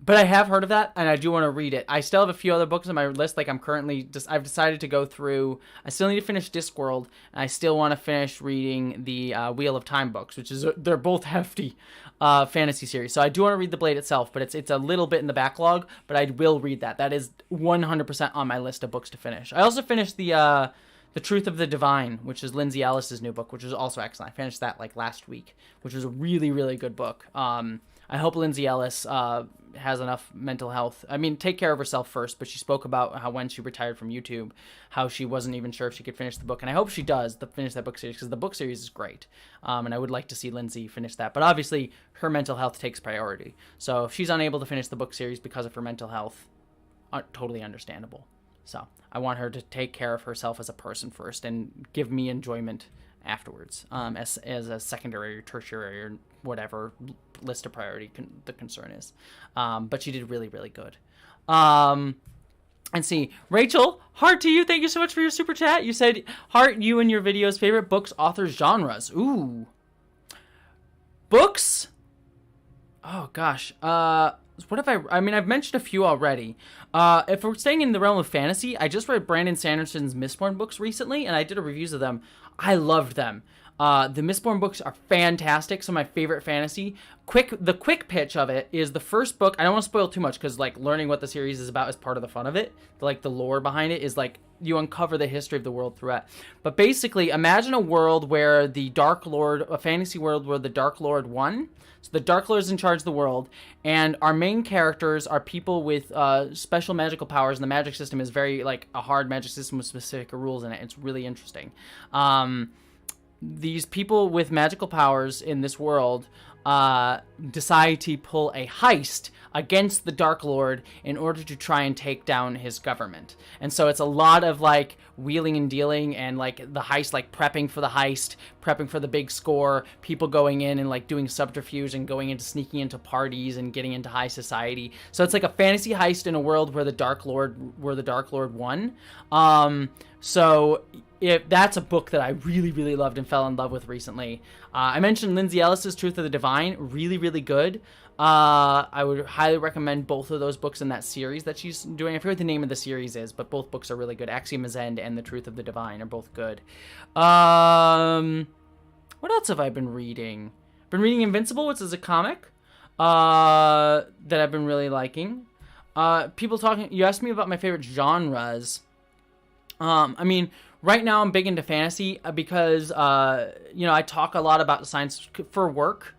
But I have heard of that, and I do want to read it. I still have a few other books on my list. Like I've decided to go through. I still need to finish Discworld, and I still want to finish reading the Wheel of Time books, which is they're both hefty fantasy series. So I do want to read The Blade Itself, but it's a little bit in the backlog. But I will read that. That is 100% on my list of books to finish. I also finished the Truth of the Divine, which is Lindsay Ellis's new book, which is also excellent. I finished that like last week, which was a really, really good book. I hope Lindsay Ellis has enough mental health. I mean, take care of herself first, but she spoke about how when she retired from YouTube, how she wasn't even sure if she could finish the book. And I hope she does finish that book series, because the book series is great. And I would like to see Lindsay finish that. But obviously, her mental health takes priority. So if she's unable to finish the book series because of her mental health, totally understandable. So I want her to take care of herself as a person first and give me enjoyment afterwards, as a secondary or tertiary or whatever list of priority the concern is. But she did really, really good. And see, Rachel, heart to you. Thank you so much for your super chat. You said, heart you and your videos, favorite books, authors, genres. Ooh. Books? Oh, gosh. What have I've mentioned a few already. If we're staying in the realm of fantasy, I just read Brandon Sanderson's Mistborn books recently, and I did a reviews of them. I loved them. The Mistborn books are fantastic. Some of my favorite fantasy. The quick pitch of it is the first book. I don't want to spoil too much because like learning what the series is about is part of the fun of it. Like the lore behind it is like you uncover the history of the world throughout. But basically, imagine a world where the Dark Lord, a fantasy world where the Dark Lord won. So the Dark Lord is in charge of the world, and our main characters are people with special magical powers, and the magic system is very like a hard magic system with specific rules in it. It's really interesting. These people with magical powers in this world decide to pull a heist against the Dark Lord in order to try and take down his government. And so it's a lot of like wheeling and dealing and like the heist, like prepping for the heist, prepping for the big score, people going in and like doing subterfuge and going into sneaking into parties and getting into high society. So it's like a fantasy heist in a world where the Dark Lord won. So if that's a book that I really, really loved and fell in love with recently. I mentioned Lindsay Ellis's Truth of the Divine, really, really good. I would highly recommend both of those books in that series that she's doing. I forget what the name of the series is, but both books are really good. Axioma's End and The Truth of the Divine are both good. What else have I been reading? Been reading Invincible, which is a comic that I've been really liking. people talking. You asked me about my favorite genres. I mean, right now I'm big into fantasy because I talk a lot about science for work.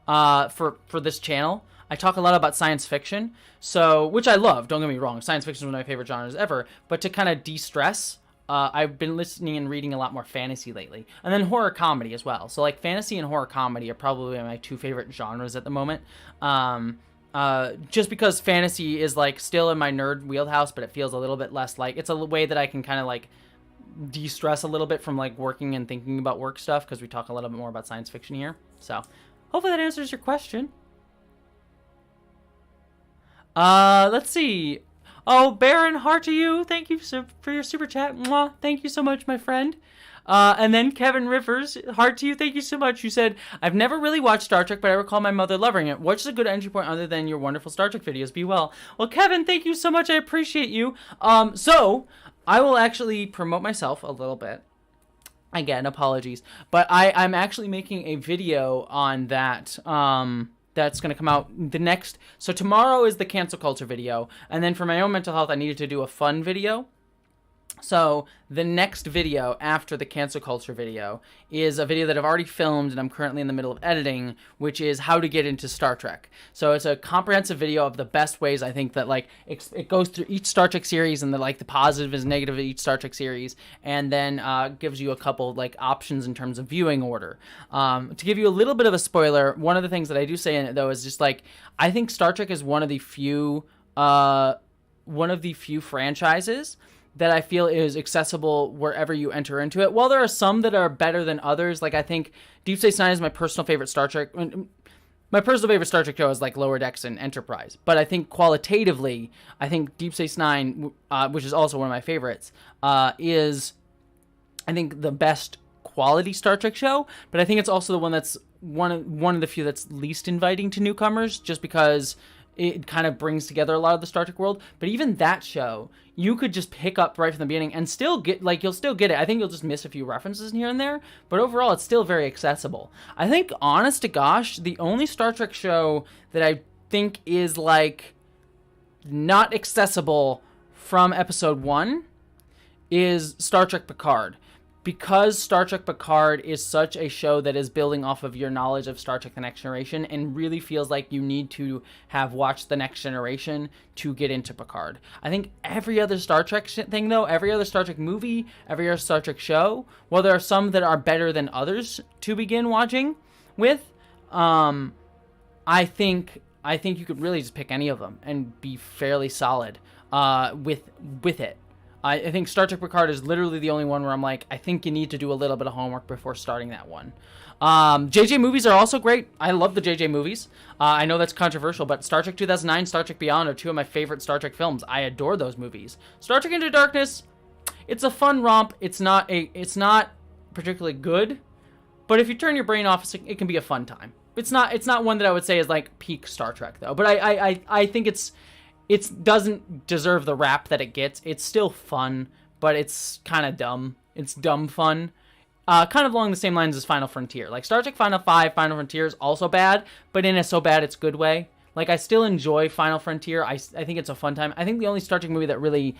For this channel, I talk a lot about science fiction. So, which I love. Don't get me wrong. Science fiction is one of my favorite genres ever. But to kind of de-stress, I've been listening and reading a lot more fantasy lately, and then horror comedy as well. So, like, fantasy and horror comedy are probably my two favorite genres at the moment. Just because fantasy is like still in my nerd wheelhouse, but it feels a little bit less like it's a way that I can kind of like de-stress a little bit from like working and thinking about work stuff, because we talk a little bit more about science fiction here. So hopefully that answers your question. Let's see. Oh, Baron, heart to you. Thank you for your super chat. Mwah. Thank you so much, my friend. And then Kevin Rivers, heart to you. Thank you so much. You said, I've never really watched Star Trek, but I recall my mother loving it. What's a good entry point other than your wonderful Star Trek videos? Be well. Well, Kevin, thank you so much. I appreciate you. So I will actually promote myself a little bit. Again, apologies. But I'm actually making a video on that. That's going to come out the next. So tomorrow is the cancel culture video. And then for my own mental health, I needed to do a fun video. So the next video after the cancel culture video is a video that I've already filmed and I'm currently in the middle of editing, which is how to get into Star Trek. So it's a comprehensive video of the best ways I think that like it goes through each Star Trek series and the positive and negative of each Star Trek series, and then gives you a couple like options in terms of viewing order. To give you a little bit of a spoiler, one of the things that I do say in it though is just like I think Star Trek is one of the few franchises that I feel is accessible wherever you enter into it. While there are some that are better than others, like I think Deep Space Nine is my personal favorite Star Trek. My personal favorite Star Trek show is like Lower Decks and Enterprise. But I think qualitatively, I think Deep Space Nine, which is also one of my favorites, is I think the best quality Star Trek show. But I think it's also the one that's one of the few that's least inviting to newcomers, just because it kind of brings together a lot of the Star Trek world. But even that show, you could just pick up right from the beginning and still get, like, you'll still get it. I think you'll just miss a few references here and there, but overall it's still very accessible. I think, honest to gosh, the only Star Trek show that I think is, like, not accessible from episode 1 is Star Trek Picard. Because Star Trek Picard is such a show that is building off of your knowledge of Star Trek The Next Generation and really feels like you need to have watched The Next Generation to get into Picard. I think every other Star Trek thing, though, every other Star Trek movie, every other Star Trek show, while there are some that are better than others to begin watching with, I think you could really just pick any of them and be fairly solid with it. I think Star Trek Picard is literally the only one where I'm like, I think you need to do a little bit of homework before starting that one. JJ movies are also great. I love the JJ movies. I know that's controversial, but Star Trek 2009, Star Trek Beyond are two of my favorite Star Trek films. I adore those movies. Star Trek Into Darkness, it's a fun romp. It's not particularly good, but if you turn your brain off, it can be a fun time. It's not one that I would say is like peak Star Trek though, but I think it doesn't deserve the rap that it gets. It's still fun, but it's kind of dumb. It's dumb fun. Kind of along the same lines as Final Frontier. Like, Star Trek Final Frontier is also bad, but in a so bad it's good way. Like, I still enjoy Final Frontier. I think it's a fun time. I think the only Star Trek movie that really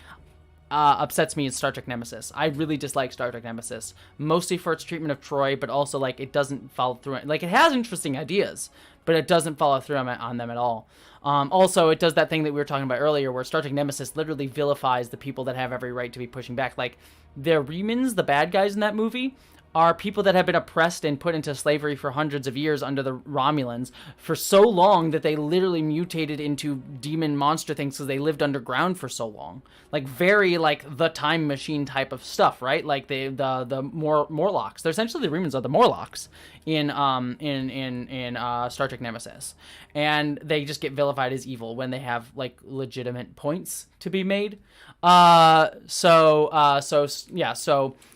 upsets me is Star Trek Nemesis. I really dislike Star Trek Nemesis. Mostly for its treatment of Troy, but also, like, it doesn't follow through. Like, it has interesting ideas, but it doesn't follow through on them at all. Also, it does that thing that we were talking about earlier where Star Trek Nemesis literally vilifies the people that have every right to be pushing back. Like, the Remans, the bad guys in that movie, are people that have been oppressed and put into slavery for hundreds of years under the Romulans for so long that they literally mutated into demon monster things because they lived underground for so long. Like, very, like, the time machine type of stuff, right? Like, the Morlocks. They're essentially the Remans are the Morlocks in Star Trek Nemesis. And they just get vilified as evil when they have, like, legitimate points to be made. So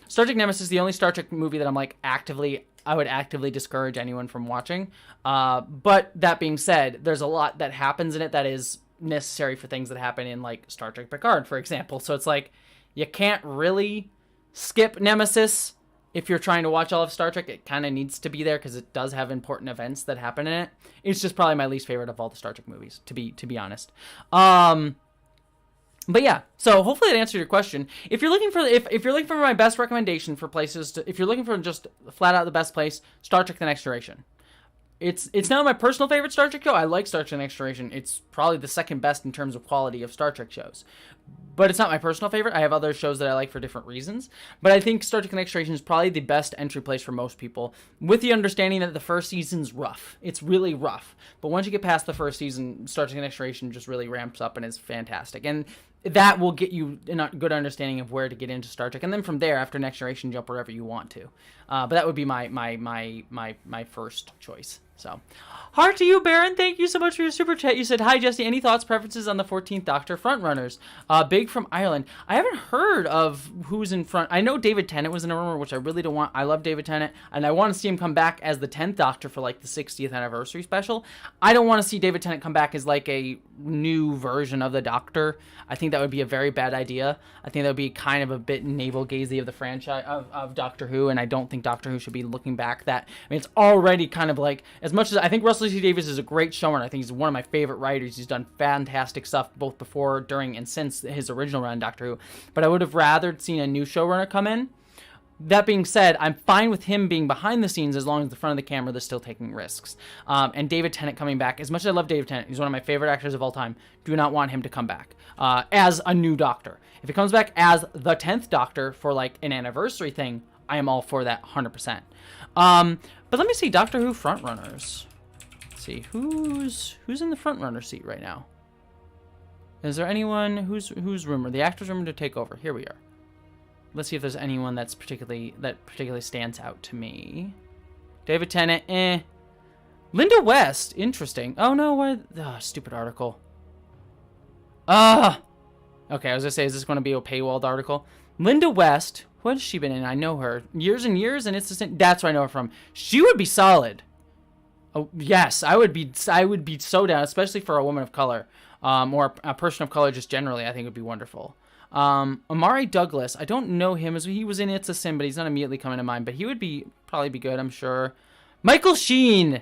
Star Trek Nemesis is the only Star Trek movie that I'm like I would actively discourage anyone from watching. But that being said, there's a lot that happens in it that is necessary for things that happen in like Star Trek Picard, for example. So it's like, you can't really skip Nemesis if you're trying to watch all of Star Trek. It kind of needs to be there because it does have important events that happen in it. It's just probably my least favorite of all the Star Trek movies, to be honest. But yeah, so hopefully that answered your question. If you're looking for if you're looking for my best recommendation for places to, if you're looking for just flat out the best place, Star Trek: The Next Generation. It's not my personal favorite Star Trek show. I like Star Trek: The Next Generation. It's probably the second best in terms of quality of Star Trek shows. But it's not my personal favorite. I have other shows that I like for different reasons. But I think Star Trek: The Next Generation is probably the best entry place for most people, with the understanding that the first season's rough. It's really rough. But once you get past the first season, Star Trek: The Next Generation just really ramps up and is fantastic. And that will get you a good understanding of where to get into Star Trek. And then from there, after Next Generation, jump wherever you want to. But that would be my first choice. So, heart to you, Baron. Thank you so much for your super chat. You said, hi, Jessie. Any thoughts, preferences on the 14th Doctor frontrunners? Big from Ireland. I haven't heard of who's in front. I know David Tennant was in a rumor, which I really don't want. I love David Tennant, and I want to see him come back as the 10th Doctor for, like, the 60th anniversary special. I don't want to see David Tennant come back as, like, a new version of the Doctor. I think that would be a very bad idea. I think that would be kind of a bit navel-gazy of the franchise, of Doctor Who, and I don't think Doctor Who should be looking back that. I mean, it's already kind of like, as much as I think Russell T Davies is a great showrunner, I think he's one of my favorite writers. He's done fantastic stuff both before, during, and since his original run on Doctor Who. But I would have rather seen a new showrunner come in. That being said, I'm fine with him being behind the scenes as long as the front of the camera they're still taking risks. And David Tennant coming back, as much as I love David Tennant, he's one of my favorite actors of all time, do not want him to come back as a new Doctor. If he comes back as the 10th Doctor for like an anniversary thing, I am all for that 100%. But let me see, Doctor Who frontrunners. Let's see, who's in the frontrunner seat right now? Is there anyone who's rumored? The actor's rumored to take over. Here we are. Let's see if there's anyone that particularly stands out to me. David Tennant, Linda West, interesting. Oh no, what? Oh, stupid article. Okay, I was gonna say, is this gonna be a paywalled article? Linda West, what has she been in? I know her years and years, and it's the same. That's where I know her from. She would be solid. Oh yes, I would be so down, especially for a woman of color, or a person of color just generally. I think would be wonderful. Amari Douglas, I don't know him, as he was in It's a Sin, but he's not immediately coming to mind, but he would probably be good, I'm sure. Michael Sheen!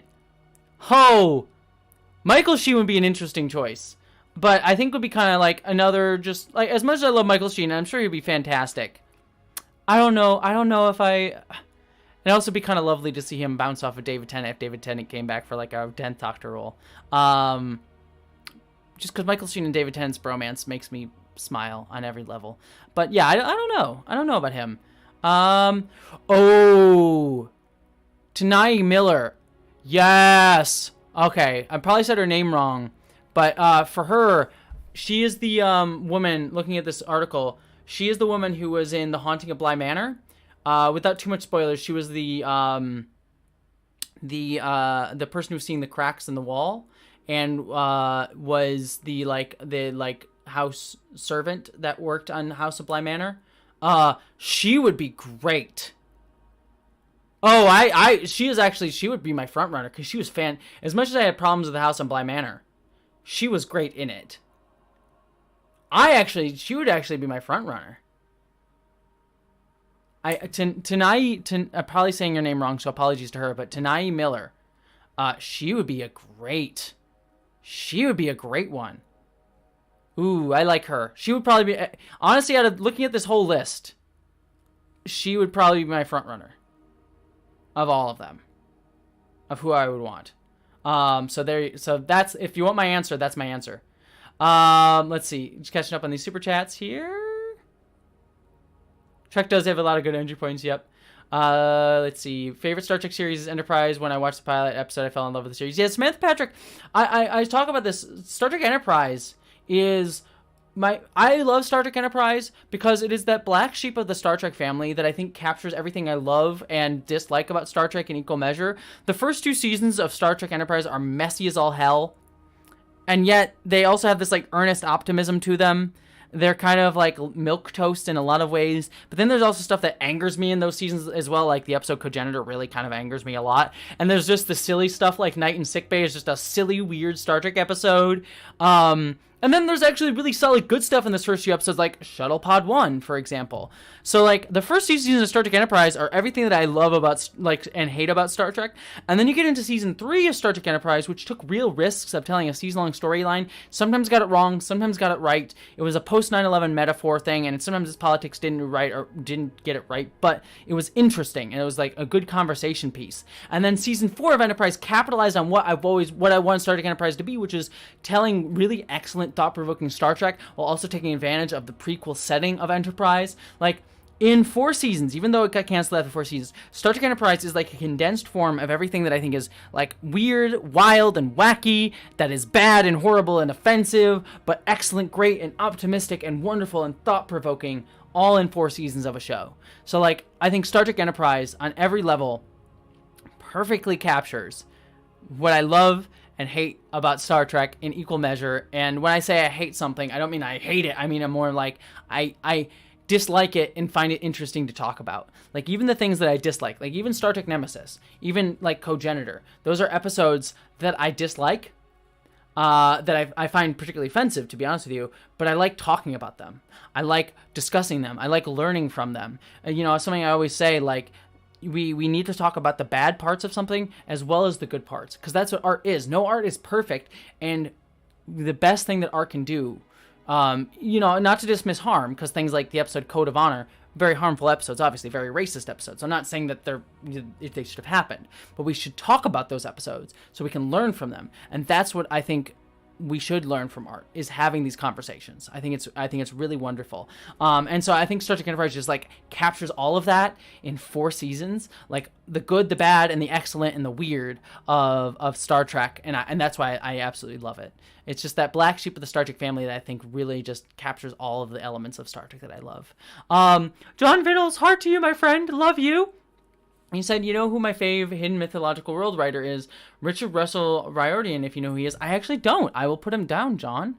Michael Sheen would be an interesting choice, but I think would be kind of like another, just like, as much as I love Michael Sheen, I'm sure he'd be fantastic. I don't know if it'd also be kind of lovely to see him bounce off of David Tennant if David Tennant came back for like a 10th Doctor role. Just because Michael Sheen and David Tennant's bromance makes me smile on every level. But yeah, I don't know. I don't know about him. Tanai Miller. Yes. Okay, I probably said her name wrong, but for her, she is the woman, looking at this article, she is the woman who was in The Haunting of Bly Manor. Without too much spoilers, she was the person who was seeing the cracks in the wall, and was the house servant that worked on House of Bly Manor. She would be great. She would be my front runner, because she was as much as I had problems with the House on Bly Manor, she was great in it. She would actually be my front runner. I'm probably saying your name wrong, so apologies to her, but Tanai Miller, she would be a great one. Ooh, I like her. She would probably be, honestly, out of looking at this whole list, she would probably be my front runner of all of them, of who I would want. So that's, if you want my answer, that's my answer. Let's see, just catching up on these super chats here. Trek does have a lot of good entry points, yep. Let's see, favorite Star Trek series is Enterprise. When I watched the pilot episode, I fell in love with the series. Yeah, Samantha Patrick, I talk about this. Star Trek Enterprise is I love Star Trek Enterprise because it is that black sheep of the Star Trek family that I think captures everything I love and dislike about Star Trek in equal measure. The first 2 seasons of Star Trek Enterprise are messy as all hell, and yet they also have this like earnest optimism to them. They're kind of like milquetoast in a lot of ways, but then there's also stuff that angers me in those seasons as well, like the episode Cogenitor really kind of angers me a lot. And there's just the silly stuff like Night in Sickbay is just a silly, weird Star Trek episode. And then there's actually really solid good stuff in this first few episodes, like Shuttle Pod 1, for example. So, like, the first two seasons of Star Trek Enterprise are everything that I love about, like, and hate about Star Trek. And then you get into season 3 of Star Trek Enterprise, which took real risks of telling a season-long storyline. Sometimes got it wrong, sometimes got it right. It was a post-9/11 metaphor thing, and sometimes its politics didn't get it right, but it was interesting, and it was, like, a good conversation piece. And then season 4 of Enterprise capitalized on what I want Star Trek Enterprise to be, which is telling really excellent, thought-provoking Star Trek while also taking advantage of the prequel setting of Enterprise. Like, in 4 seasons, even though it got canceled after 4 seasons, Star Trek Enterprise is like a condensed form of everything that I think is like weird, wild, and wacky, that is bad and horrible and offensive, but excellent, great, and optimistic, and wonderful, and thought-provoking, all in 4 seasons of a show. So, like, I think Star Trek Enterprise, on every level, perfectly captures what I love and hate about Star Trek in equal measure. And when I say I hate something, I don't mean I hate it. I mean I'm more like I dislike it and find it interesting to talk about. Like, even the things that I dislike, like even Star Trek Nemesis, even like Cogenitor, those are episodes that I dislike, that I find particularly offensive, to be honest with you, but I like talking about them. I like discussing them. I like learning from them. You know, something I always say, like, we need to talk about the bad parts of something as well as the good parts, because that's what art is. No art is perfect, and the best thing that art can do, you know, not to dismiss harm, because things like the episode Code of Honor, very harmful episodes, obviously very racist episodes. I'm not saying that they should have happened, but we should talk about those episodes so we can learn from them, and that's what I think we should learn from art, is having these conversations. I think it's really wonderful. And so I think Star Trek Enterprise just like captures all of that in 4 seasons, like the good, the bad, and the excellent and the weird of Star Trek, and that's why I absolutely love it. It's just that black sheep of the Star Trek family that I think really just captures all of the elements of Star Trek that I love. John Vittles, heart to you, my friend. Love you. He said, you know who my fave hidden mythological world writer is? Richard Russell Riordan, if you know who he is. I actually don't. I will put him down, John.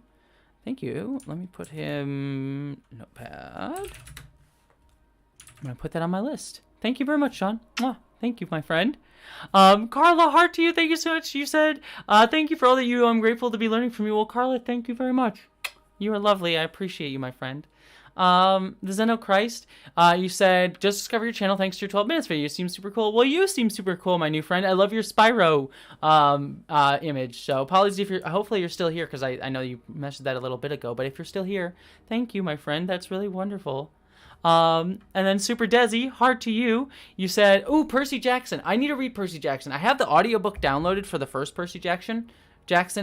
Thank you. Let me put him... Notepad. I'm going to put that on my list. Thank you very much, John. Mwah. Thank you, my friend. Carla, heart to you. Thank you so much. You said, thank you for all that you do. I'm grateful to be learning from you. Well, Carla, thank you very much. You are lovely. I appreciate you, my friend. The Zeno Christ, you said, just discover your channel thanks to your 12 minutes video. You seem super cool. Well, you seem super cool, my new friend. I love your Spyro, image. So apologies if hopefully you're still here, because I know you mentioned that a little bit ago, but if you're still here, thank you, my friend. That's really wonderful. And then Super Desi, heart to you. You said, ooh, Percy Jackson. I need to read Percy Jackson. I have the audiobook downloaded for the first Percy Jackson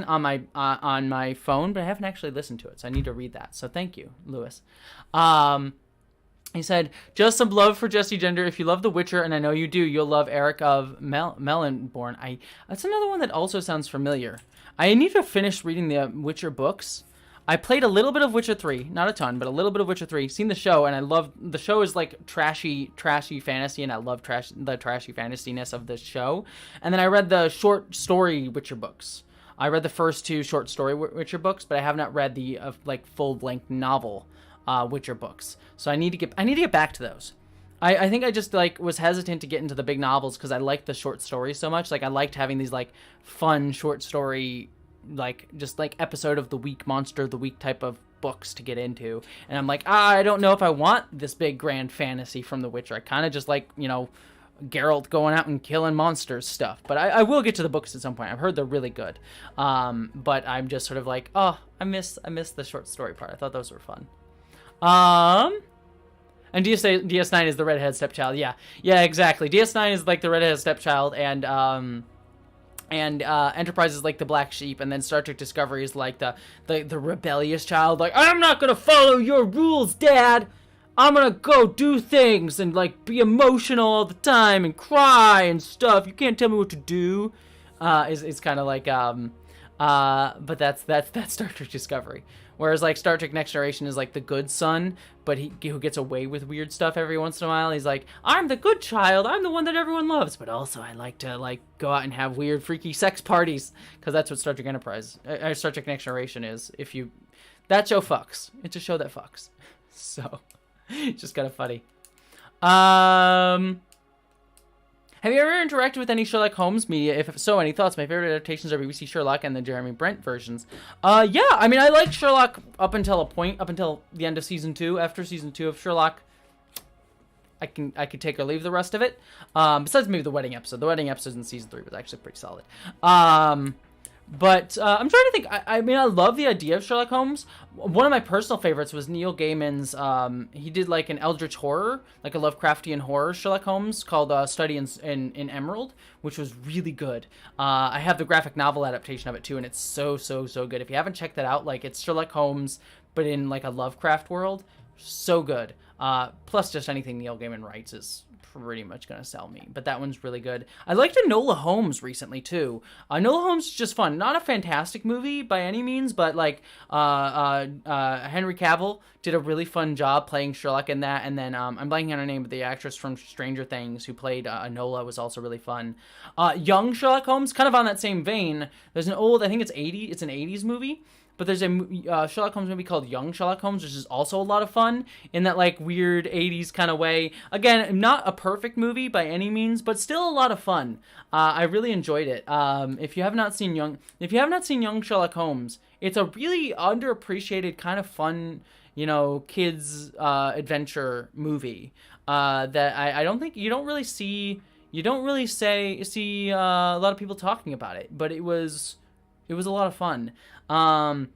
on my phone, but I haven't actually listened to it, so I need to read that. So thank you, Lewis. He said, just some love for Jessie Gender. If you love The Witcher, and I know you do, you'll love Eric of Mellenborn. That's another one that also sounds familiar. I need to finish reading the Witcher books. I played a little bit of Witcher 3, not a ton, but a little bit of Witcher 3. Seen the show, and I love the show. Is like trashy fantasy, and I love the trashy fantasyness of the show. And then I read the short story Witcher books. I read the first 2 short story Witcher books, but I have not read the like full-length novel Witcher books. So I need to get back to those. I think I just like was hesitant to get into the big novels because I liked the short stories so much. Like I liked having these like fun short story, like just like episode of the week, monster of the week type of books to get into. And I'm like, I don't know if I want this big grand fantasy from The Witcher. I kind of just like, you know, Geralt going out and killing monsters stuff. But I will get to the books at some point. I've heard they're really good. But I'm just sort of like, oh, I miss the short story part. I thought those were fun. And DS9 is the redhead stepchild. Yeah, exactly. DS9 is like the redhead stepchild, and Enterprise is like the black sheep, and then Star Trek Discovery is like the rebellious child. Like, I'm not gonna follow your rules, Dad. I'm gonna go do things and like be emotional all the time and cry and stuff. You can't tell me what to do. Is kind of like but that's Star Trek Discovery. Whereas like Star Trek Next Generation is like the good son, but who gets away with weird stuff every once in a while. He's like, I'm the good child. I'm the one that everyone loves, but also I like to like go out and have weird, freaky sex parties, because that's what Star Trek Star Trek Next Generation is. That show fucks. It's a show that fucks. So it's just kind of funny. Have you ever interacted with any Sherlock Holmes media? If so, any thoughts? My favorite adaptations are BBC Sherlock and the Jeremy Brent versions. Yeah, I mean, I liked Sherlock up until a point, up until the end of season 2. After season 2 of Sherlock, I could take or leave the rest of it. Besides maybe the wedding episode. The wedding episode in season 3 was actually pretty solid. But I'm trying to think. I mean, I love the idea of Sherlock Holmes. One of my personal favorites was Neil Gaiman's. He did like an Eldritch horror, like a Lovecraftian horror Sherlock Holmes called Study in Emerald, which was really good. I have the graphic novel adaptation of it too, and it's so good. If you haven't checked that out, like it's Sherlock Holmes, but in like a Lovecraft world. So good. Plus, just anything Neil Gaiman writes is pretty much gonna sell me, but that one's really good. I liked Enola Holmes recently too. Enola Holmes is just fun. Not a fantastic movie by any means, but like Henry Cavill did a really fun job playing Sherlock in that. And then I'm blanking on her name, but the actress from Stranger Things who played Enola was also really fun. Young Sherlock Holmes, kind of on that same vein. There's an old, I think it's an 80s movie. But there's a Sherlock Holmes movie called Young Sherlock Holmes, which is also a lot of fun in that like weird 80s kind of way. Again, not a perfect movie by any means, but still a lot of fun. I really enjoyed it. If you have not seen Young Sherlock Holmes, it's a really underappreciated kind of fun, kids adventure movie that I don't think you don't really see a lot of people talking about it, but it was a lot of fun. And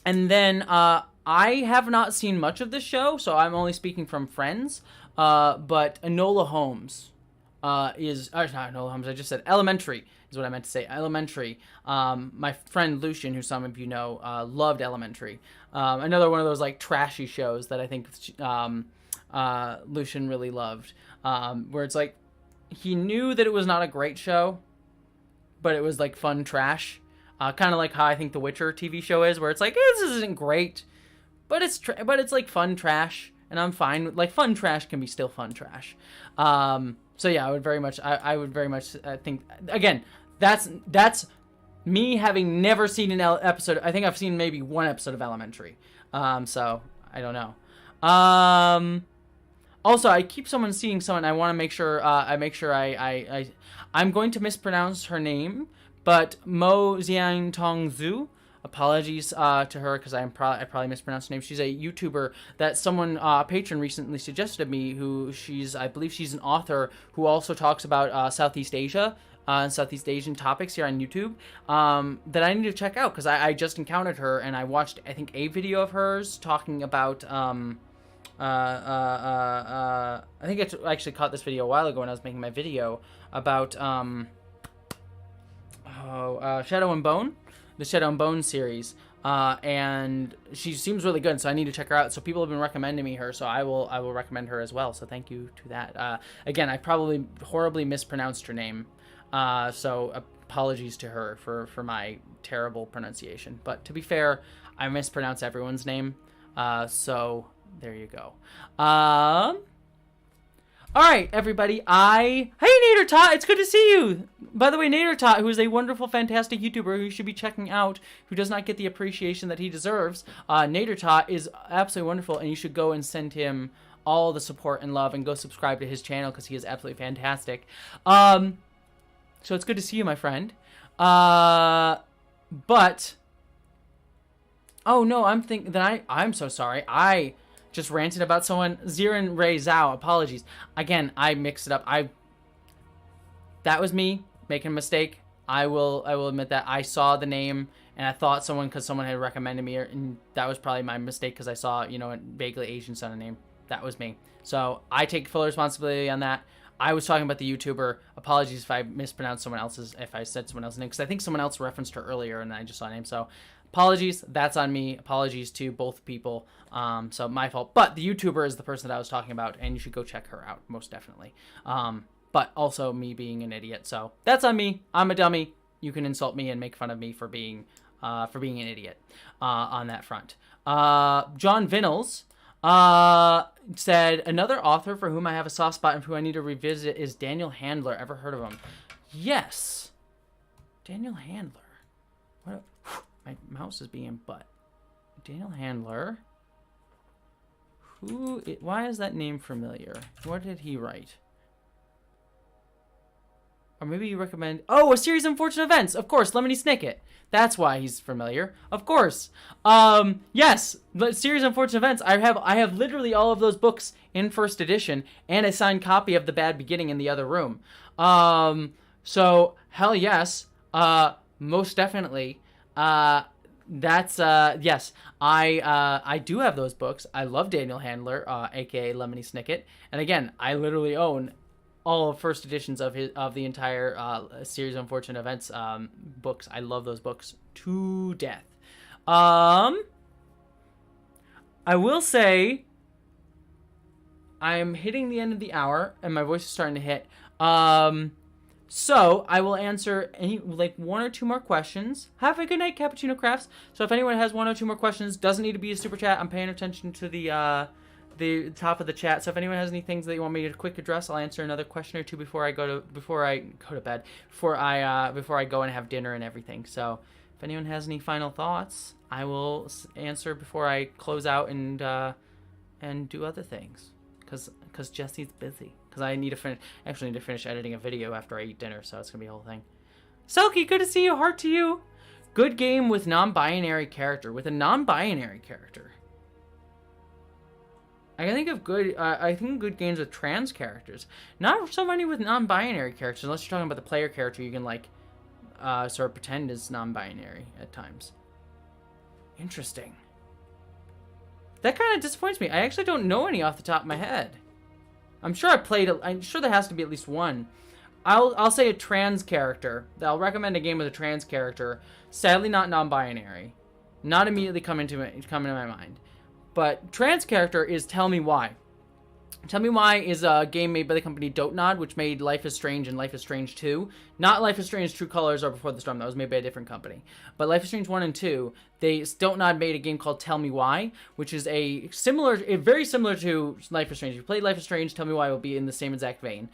then I have not seen much of this show, so I'm only speaking from friends. But Enola Holmes not Enola Holmes. I just said Elementary is what I meant to say. Elementary. My friend Lucian, who some of you know, loved Elementary. Another one of those like trashy shows that I think Lucian really loved. Where it's like he knew that it was not a great show, but it was like fun trash. Kind of like how I think the Witcher TV show is, where it's like, this isn't great, but it's like fun trash, and I'm fine with, like, fun trash can be still fun trash. So yeah, I would very much think, again, that's me having never seen an episode. I think I've seen maybe one episode of Elementary. So I don't know. Also, I keep seeing someone. I want to make sure I'm going to mispronounce her name. But Mo Xiang Tong Zhu, apologies to her because I probably mispronounced her name. She's a YouTuber that a patron recently suggested to me. I believe she's an author who also talks about Southeast Asia and Southeast Asian topics here on YouTube. That I need to check out because I just encountered her and I watched I think a video of hers talking about. I think I actually caught this video a while ago when I was making my video about. Shadow and Bone, the Shadow and Bone series, and she seems really good, so I need to check her out. So people have been recommending me her, so I will recommend her as well. So thank you to that. Again, I probably horribly mispronounced her name, so apologies to her for my terrible pronunciation. But to be fair, I mispronounce everyone's name, so there you go. All right, everybody. Hey, Nader Tot, it's good to see you. By the way, Nader Tot, who is a wonderful, fantastic YouTuber who you should be checking out, who does not get the appreciation that he deserves. Nader Tot is absolutely wonderful, and you should go and send him all the support and love, and go subscribe to his channel because he is absolutely fantastic. So it's good to see you, my friend. But oh no, I'm so sorry. I just ranted about someone. Zirin Ray Zhao, apologies. Again, I mixed it up. That was me making a mistake. I will admit that. I saw the name and I thought because someone had recommended me, and that was probably my mistake because I saw, a vaguely Asian sounding name. That was me. So I take full responsibility on that. I was talking about the YouTuber. Apologies if I mispronounced if I said someone else's name, because I think someone else referenced her earlier and I just saw a name. So apologies, that's on me. Apologies to both people. So my fault. But the YouTuber is the person that I was talking about, and you should go check her out, most definitely. But also me being an idiot. So that's on me. I'm a dummy. You can insult me and make fun of me for being an idiot on that front. John Vinnels said, another author for whom I have a soft spot and who I need to revisit is Daniel Handler. Ever heard of him? Yes. Daniel Handler. My mouse is being butt. Daniel Handler. Why is that name familiar? What did he write? Or maybe you recommend... Oh, A Series of Unfortunate Events. Of course, Lemony Snicket. That's why he's familiar. Of course. Yes, the Series of Unfortunate Events. I have literally all of those books in first edition and a signed copy of The Bad Beginning in the other room. So, hell yes. Most definitely. Yes. I do have those books. I love Daniel Handler, aka Lemony Snicket. And again, I literally own all of first editions of the entire Series of Unfortunate Events books. I love those books to death. I will say I'm hitting the end of the hour and my voice is starting to hit. So I will answer one or two more questions. Have a good night, Cappuccino Crafts. So if anyone has one or two more questions, doesn't need to be a super chat. I'm paying attention to the top of the chat. So if anyone has any things that you want me to quick address, I'll answer another question or two before I go to bed, before I go and have dinner and everything. So if anyone has any final thoughts, I will answer before I close out and do other things, because Jessie's busy. Because I need to finish editing a video after I eat dinner, so it's gonna be a whole thing. Selkie, good to see you. Heart to you. Good game with non-binary character. With a non-binary character. I think of good games with trans characters. Not so many with non-binary characters, unless you're talking about the player character. You can sort of pretend is non-binary at times. Interesting. That kind of disappoints me. I actually don't know any off the top of my head. I'm sure I'm sure there has to be at least one. I'll say a trans character. I'll recommend a game with a trans character. Sadly, not non-binary. Not immediately come into my mind. But trans character is Tell Me Why. Tell Me Why is a game made by the company Dontnod, which made Life is Strange and Life is Strange 2. Not Life is Strange True Colors or Before the Storm. That was made by a different company. But Life is Strange 1 and 2, Dontnod made a game called Tell Me Why, which is very similar to Life is Strange. If you played Life is Strange, Tell Me Why will be in the same exact vein.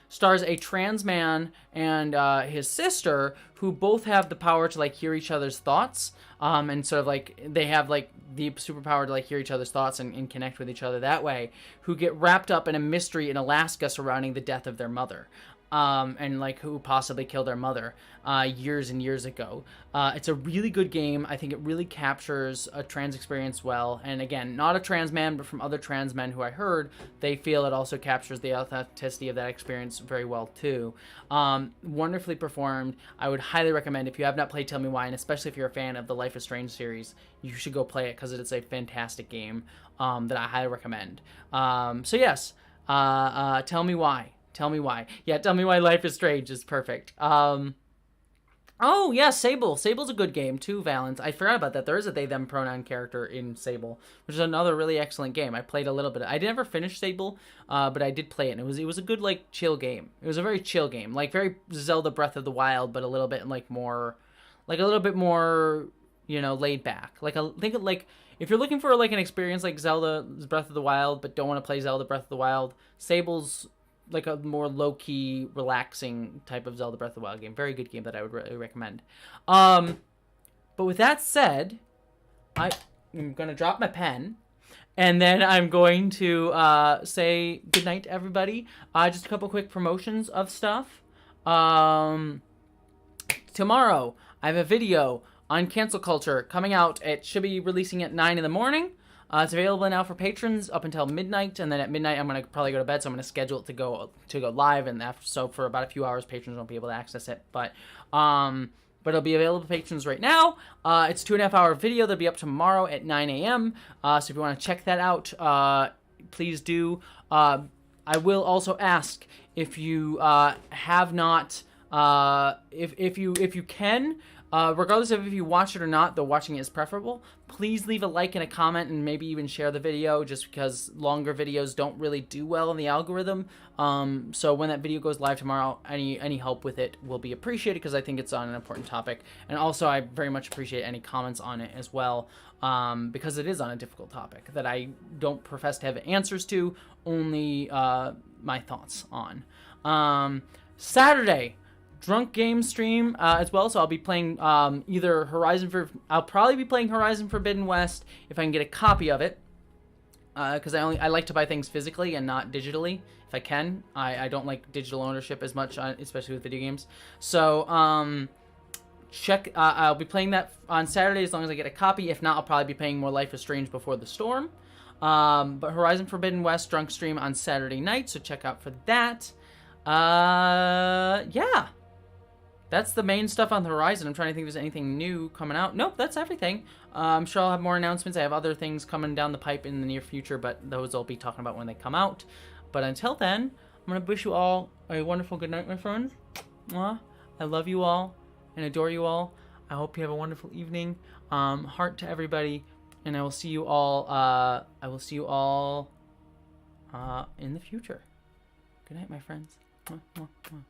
Stars a trans man and his sister who both have the power to hear each other's thoughts. And sort of they have the superpower to hear each other's thoughts and connect with each other that way, who get wrapped up in a mystery in Alaska surrounding the death of their mother. And who possibly killed their mother years and years ago. It's a really good game. I think it really captures a trans experience well. And again, not a trans man, but from other trans men who I heard, they feel it also captures the authenticity of that experience very well too. Wonderfully performed. I would highly recommend, if you have not played Tell Me Why, and especially if you're a fan of the Life is Strange series, you should go play it because it's a fantastic game that I highly recommend. So yes, Tell Me Why. Tell Me Why. Yeah, Tell Me Why Life is Strange is perfect. Oh, yeah, Sable. Sable's a good game, too, Valence. I forgot about that. There is a they-them pronoun character in Sable, which is another really excellent game. I played a little bit. I never finished Sable, but I did play it, and it was a good, chill game. It was a very chill game. Very Zelda Breath of the Wild, but a little bit, more, laid back. If you're looking for, an experience like Zelda's Breath of the Wild, but don't want to play Zelda Breath of the Wild, Sable's a more low-key, relaxing type of Zelda Breath of the Wild game. Very good game that I would really recommend. But with that said, I'm going to drop my pen, and then I'm going to say goodnight to everybody. Just a couple quick promotions of stuff. Tomorrow, I have a video on cancel culture coming out. It should be releasing at 9 in the morning. It's available now for patrons up until midnight, and then at midnight I'm going to probably go to bed, so I'm going to schedule it to go live, and so for about a few hours patrons won't be able to access it, but it'll be available to patrons right now. It's a 2.5 hour video that'll be up tomorrow at 9 a.m. So if you want to check that out, please do. I will also ask if you have not, if you can. Regardless of if you watch it or not, though watching it is preferable, please leave a like and a comment and maybe even share the video, just because longer videos don't really do well in the algorithm. So when that video goes live tomorrow, any help with it will be appreciated, because I think it's on an important topic. And also I very much appreciate any comments on it as well, because it is on a difficult topic that I don't profess to have answers to, only my thoughts on. Saturday, Drunk Game stream as well, so I'll be playing I'll probably be playing Horizon Forbidden West if I can get a copy of it. because I like to buy things physically and not digitally if I can. I don't like digital ownership as much, especially with video games. So I'll be playing that on Saturday as long as I get a copy. If not, I'll probably be playing more Life is Strange Before the Storm. But Horizon Forbidden West drunk stream on Saturday night, so check out for that. Yeah. That's the main stuff on the horizon. I'm trying to think if there's anything new coming out. Nope, that's everything. I'm sure I'll have more announcements. I have other things coming down the pipe in the near future, but those I'll be talking about when they come out. But until then, I'm going to wish you all a wonderful good night, my friends. Mwah. I love you all and adore you all. I hope you have a wonderful evening. Heart to everybody, and I will see you all. In the future. Good night, my friends. Mwah, mwah, mwah.